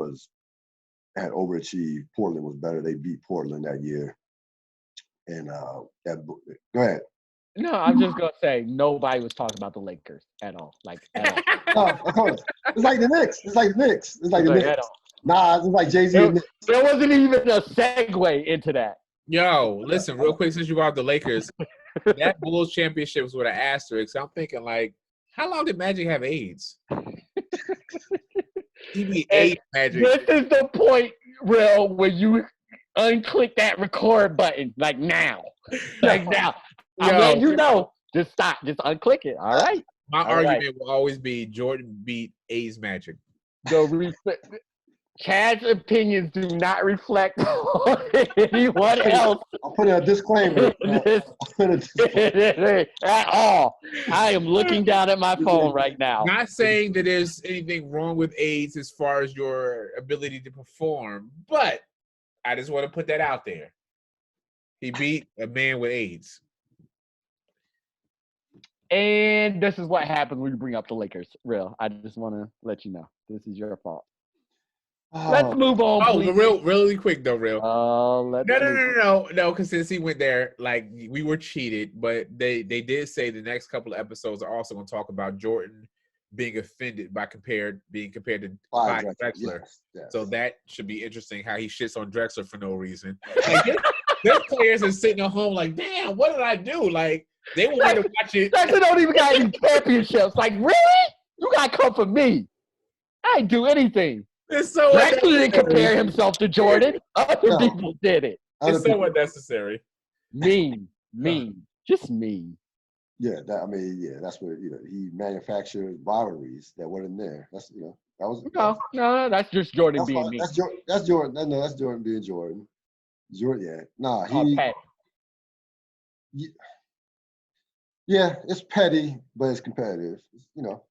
had overachieved. Portland was better. They beat Portland that year, and go ahead. No, I'm just gonna say nobody was talking about the Lakers at all. Like at all. No, of course. It's like the Knicks. It's like the Knicks. Nah, it's like Jay-Z and Knicks. There wasn't even a segue into that. Yo, listen, real quick, since you brought up the Lakers, that Bulls championship was with an asterisk. I'm thinking, like, how long did Magic have AIDS? He be AIDS Magic. This is the point, Ril, where you unclick that record button, like now. Like now. I'm letting you know. Just stop. Just unclick it. All right. My argument will always be Jordan beat AIDS Magic. Chad's opinions do not reflect on anyone else. I'll put a disclaimer. At all. I am looking down at my phone right now. Not saying that there's anything wrong with AIDS as far as your ability to perform, but I just want to put that out there. He beat a man with AIDS. And this is what happens when you bring up the Lakers. Ril, I just want to let you know. This is your fault. Let's move on, please. Really quick though, Ril. No, because since he went there, like, we were cheated, but they did say the next couple of episodes are also going to talk about Jordan being offended by being compared to Drexler. Yes. So that should be interesting, how he shits on Drexler for no reason. Like, their players are sitting at home like, damn, what did I do? Like, they want to watch it. Drexler don't even got any championships. Like, really? You got to come for me. I didn't do anything. It's so Drexler didn't compare himself to Jordan. Other people did it. It's so unnecessary. Mean. Just mean. Yeah, that's what, he manufactured rivalries that weren't there. That's, that was no, that's just Jordan being mean. That's Jordan. No, that's Jordan being Jordan. Jordan, yeah. Nah, he. Yeah, it's petty, but it's competitive. No.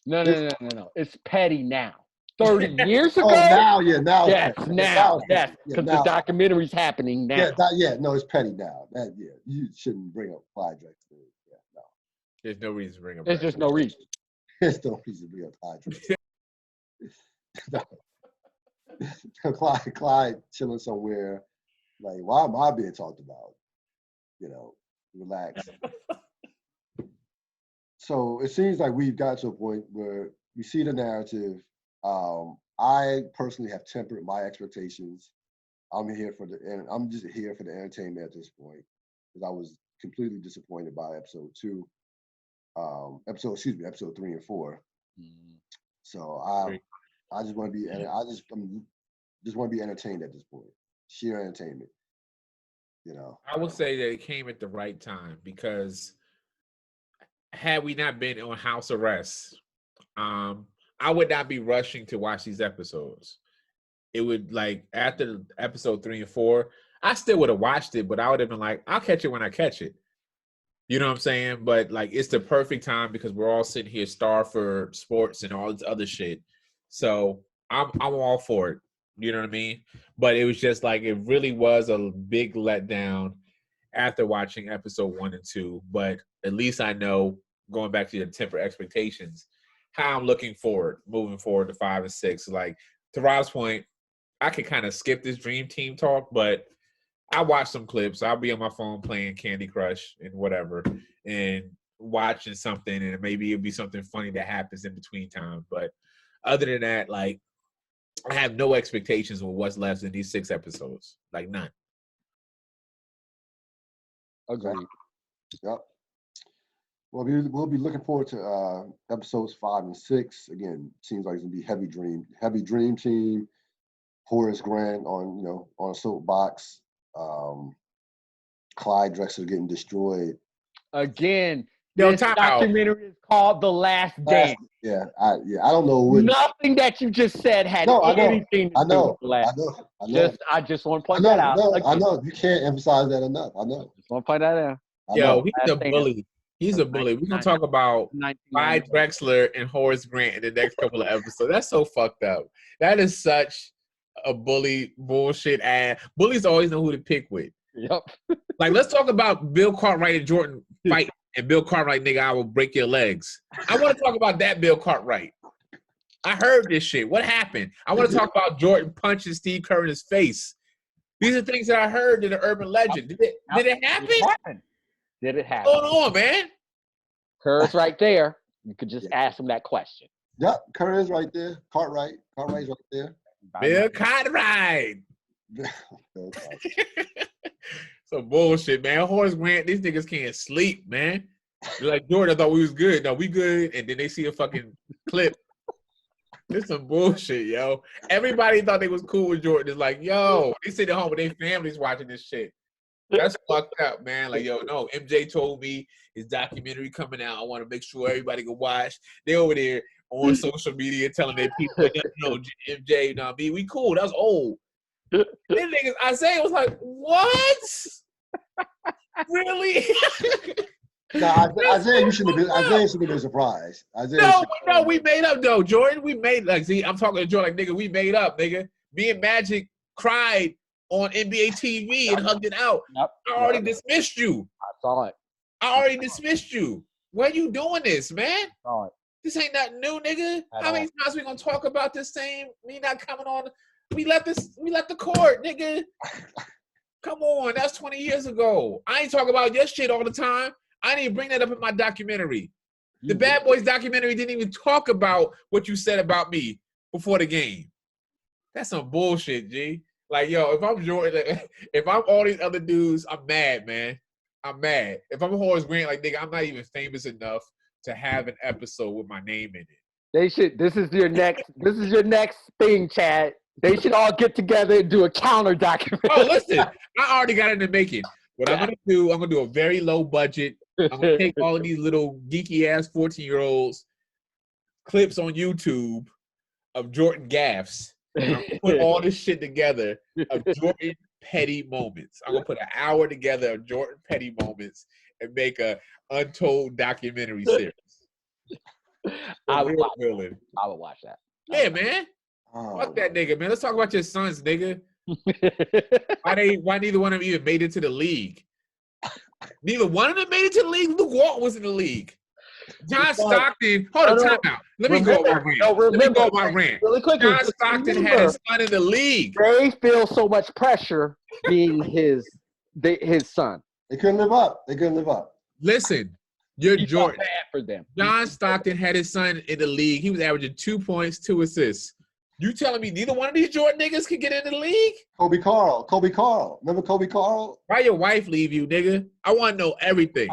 It's petty now. 30 years ago? Now. Yes, now. Yes, because the documentary's happening now. No, it's petty now. You shouldn't bring up Clyde Drexler. Yeah, no. There's no reason to bring up. There's just no reason. There's no reason to bring up Clyde Drexler. Clyde chilling somewhere. Like, why am I being talked about? Relax. So it seems like we've got to a point where we see the narrative. I personally have tempered my expectations. I'm just here for the entertainment at this point, because I was completely disappointed by episode 3 and 4. Mm-hmm. So I just want to be just want to be entertained at this point. Sheer entertainment. I would say that it came at the right time, because had we not been on house arrest I would not be rushing to watch these episodes. It would like after episode 3 and 4, I still would have watched it, but I would have been like, I'll catch it when I catch it. You know what I'm saying? But like, it's the perfect time because we're all sitting here starved for sports and all this other shit. So I'm all for it. You know what I mean? But it was just like it really was a big letdown after watching episode 1 and 2. But at least I know, going back to your temper expectations, how I'm looking forward, moving forward to 5 and 6. Like to Rob's point, I could kind of skip this Dream Team talk, but I watch some clips. I'll be on my phone playing Candy Crush and whatever, and watching something, and maybe it'll be something funny that happens in between time. But other than that, like I have no expectations with what's left in these 6 episodes. Like none. Agreed. Yep. Well, we'll be looking forward to episodes 5 and 6. Again, seems like it's gonna be heavy dream team. Horace Grant on a soapbox. Clyde Drexler getting destroyed. Again, Yo, this time out. documentary is called The Last Dance. I don't know what. Nothing that you just said had anything to do with the last. I know. I just want to point that out. I know. You can't emphasize that enough. I know. Just want to point that out. Yo, he's a bully. He's a bully. We're gonna talk about Clyde Drexler and Horace Grant in the next couple of episodes. That's so fucked up. That is such a bully bullshit ass. Bullies always know who to pick with. Yep. Like, let's talk about Bill Cartwright and Jordan fight, and Bill Cartwright, nigga, I will break your legs. I want to talk about that Bill Cartwright. I heard this shit. What happened? I want to talk about Jordan punching Steve Kerr in his face. These are things that I heard in the urban legend. Did it happen? Did it happen? Hold on, man. Kerr's right there. You could just ask him that question. Yep, Kerr is right there. Cartwright's right there. Bill Cartwright. Some bullshit, man. Horace Grant, these niggas can't sleep, man. They're like, Jordan, I thought we was good. No, we good. And then they see a fucking clip. This some bullshit, yo. Everybody thought they was cool with Jordan. It's like, yo, they sit at home with their families watching this shit. That's fucked up, man. Like, yo, no, MJ told me his documentary coming out. I want to make sure everybody can watch. They over there on social media telling their people, no, MJ, no, me, we cool. That's old. Then niggas, Isaiah was like, what? Really? Isaiah should have been surprised. No, we made up though, Jordan. We made I'm talking to Jordan like, nigga, we made up, nigga. Me and Magic cried on NBA TV and hugged it out. Yep. I already dismissed you. I saw it. I already dismissed you. Why you doing this, man? I saw it. This ain't nothing new, nigga. How many times we gonna talk about this same? Me not coming on. We left the court, nigga. Come on, that's 20 years ago. I ain't talking about your shit all the time. I didn't even bring that up in my documentary. The Bad Boys documentary didn't even talk about what you said about me before the game. That's some bullshit, G. Like, yo, if I'm Jordan, if I'm all these other dudes, I'm mad, man. I'm mad. If I'm Horace Grant, like, nigga, I'm not even famous enough to have an episode with my name in it. They should. This is your next thing, Chad. They should all get together and do a counter documentary. Oh, listen, I already got it in the making. What I'm gonna do a very low budget. I'm gonna take all of these little geeky ass 14-year-olds clips on YouTube of Jordan gaffes. I'm gonna put all this shit together of Jordan petty moments. I'm gonna put an hour together of Jordan petty moments and make a untold documentary series. I would watch that. Yeah, man. Fuck that nigga, man. Let's talk about your sons, nigga. Why neither one of them even made it to the league? Neither one of them made it to the league. Luke Walton was in the league. John Stockton. Hold on, time out. Let me go on my rant. Really quickly, John Stockton had his son in the league. They feel so much pressure being his son. They couldn't live up. Listen, you're Jordan. Bad for them. John Stockton had his son in the league. He was averaging 2 points, 2 assists. You telling me neither one of these Jordan niggas could get into the league? Kobe Carl. Remember Kobe Carl? Why your wife leave you, nigga? I want to know everything.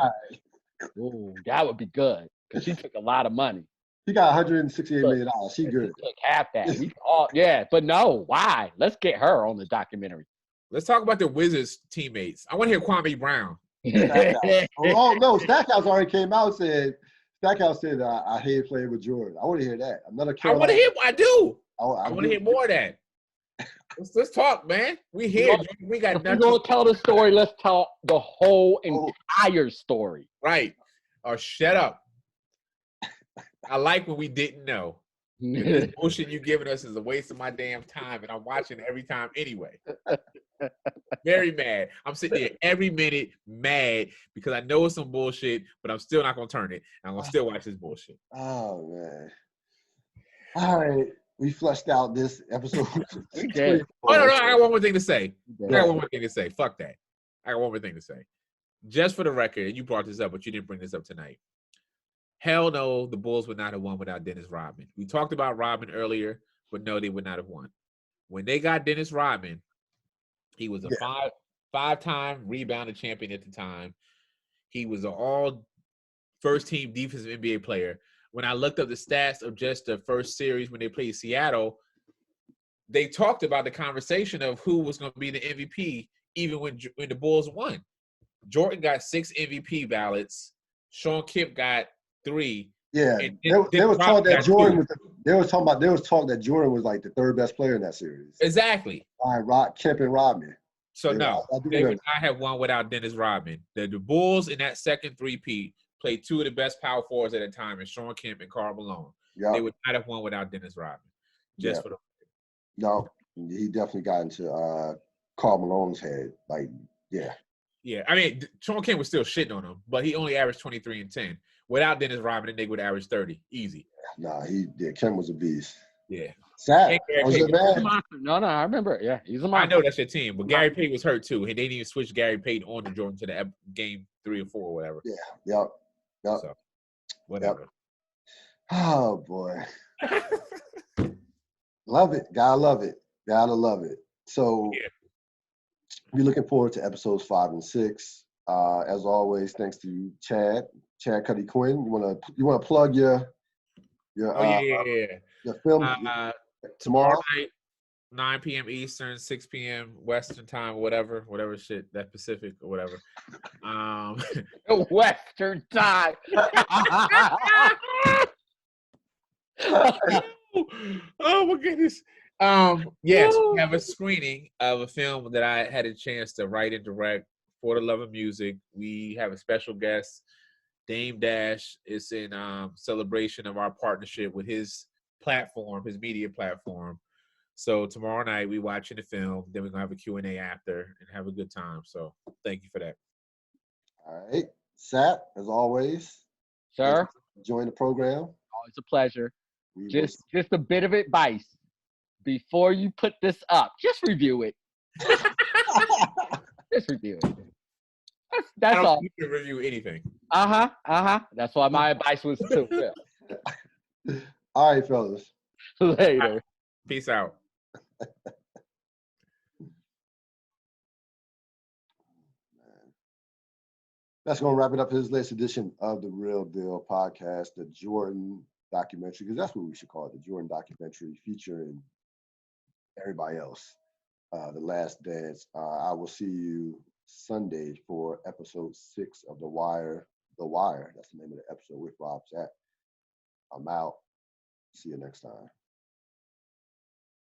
Ooh, that would be good because she took a lot of money. He got $168 million. She good. Took half that. But no, why? Let's get her on the documentary. Let's talk about the Wizards teammates. I want to hear Kwame Brown. Oh no, Stackhouse already came out and Stackhouse said I hate playing with Jordan. I want to hear that. Another I want Carolina. to hear. I do. I I want to do. hear more of that. Let's talk, man. We here. We got If we're nothing. gonna tell the story, let's tell the whole Oh. entire story. Right. Or shut up. I like when we didn't know. But this bullshit you giving us is a waste of my damn time, and I'm watching it every time anyway. Very mad. I'm sitting there every minute mad because I know it's some bullshit, but I'm still not gonna turn it. I'm gonna still watch this bullshit. Oh man. All right. We fleshed out this episode. We did. Oh no, I got one more thing to say. Yeah. I got one more thing to say. Fuck that. I got one more thing to say. Just for the record, and you brought this up, but you didn't bring this up tonight. Hell no, the Bulls would not have won without Dennis Rodman. We talked about Rodman earlier, but no, they would not have won. When they got Dennis Rodman, he was a five-time rebounding champion at the time. He was an all first-team defensive NBA player. When I looked up the stats of just the first series when they played Seattle, they talked about the conversation of who was going to be the MVP even when the Bulls won. Jordan got 6 MVP ballots. Sean Kemp got 3. Yeah, and there was talk that Jordan 2. there was talk that Jordan was like the third best player in that series. Exactly. Kemp and Rodman. So Yeah, no, I do they would remember. not have won without Dennis Rodman. The Bulls in that second three-peat played 2 of the best power forwards at the time, and Sean Kemp and Karl Malone. Yeah. They would not have won without Dennis Rodman. Just for the No, he definitely got into Karl Malone's head. Like, yeah. Yeah, I mean, Sean Kemp was still shitting on him, but he only averaged 23 and 10. Without Dennis Rodman, the nigga would average 30. Easy. Nah, Kemp was a beast. Yeah. Sad. Gary Was Payton. it bad? No, I remember it. Yeah, he's a I monster. know that's your team, but Gary Payton was hurt too. They didn't even switch Gary Payton on to Jordan to the game 3 or 4 or whatever. Yeah. Yep. So, whatever. Yep. Oh boy. Love it. Gotta love it. Gotta love it. So we're looking forward to episodes 5 and 6. As always, thanks to Chad Cuddy Quinn. You wanna plug your your film tomorrow night, 9 p.m. Eastern, 6 p.m. Western time, whatever shit, that Pacific or whatever. Western time. Oh my goodness. Yes, we have a screening of a film that I had a chance to write and direct, For the Love of Music. We have a special guest, Dame Dash. It's in celebration of our partnership with his platform, his media platform. So tomorrow night we watching the film, then we're gonna have a Q&A after and have a good time. So thank you for that. All right. Sat, as always. Sir. Join the program. Always a pleasure. Just a bit of advice. Before you put this up, just review it. Just review it. That's all. You can review anything. That's why my advice was too. Yeah. All right, fellas. Later. Peace out. That's going to wrap it up for this latest edition of the Ril Dil podcast, the Jordan documentary, because that's what we should call it, the Jordan documentary featuring everybody else, The Last Dance. I will see you Sunday for episode 6 of The Wire. The Wire, that's the name of the episode with Rob Sapp. I'm out. See you next time.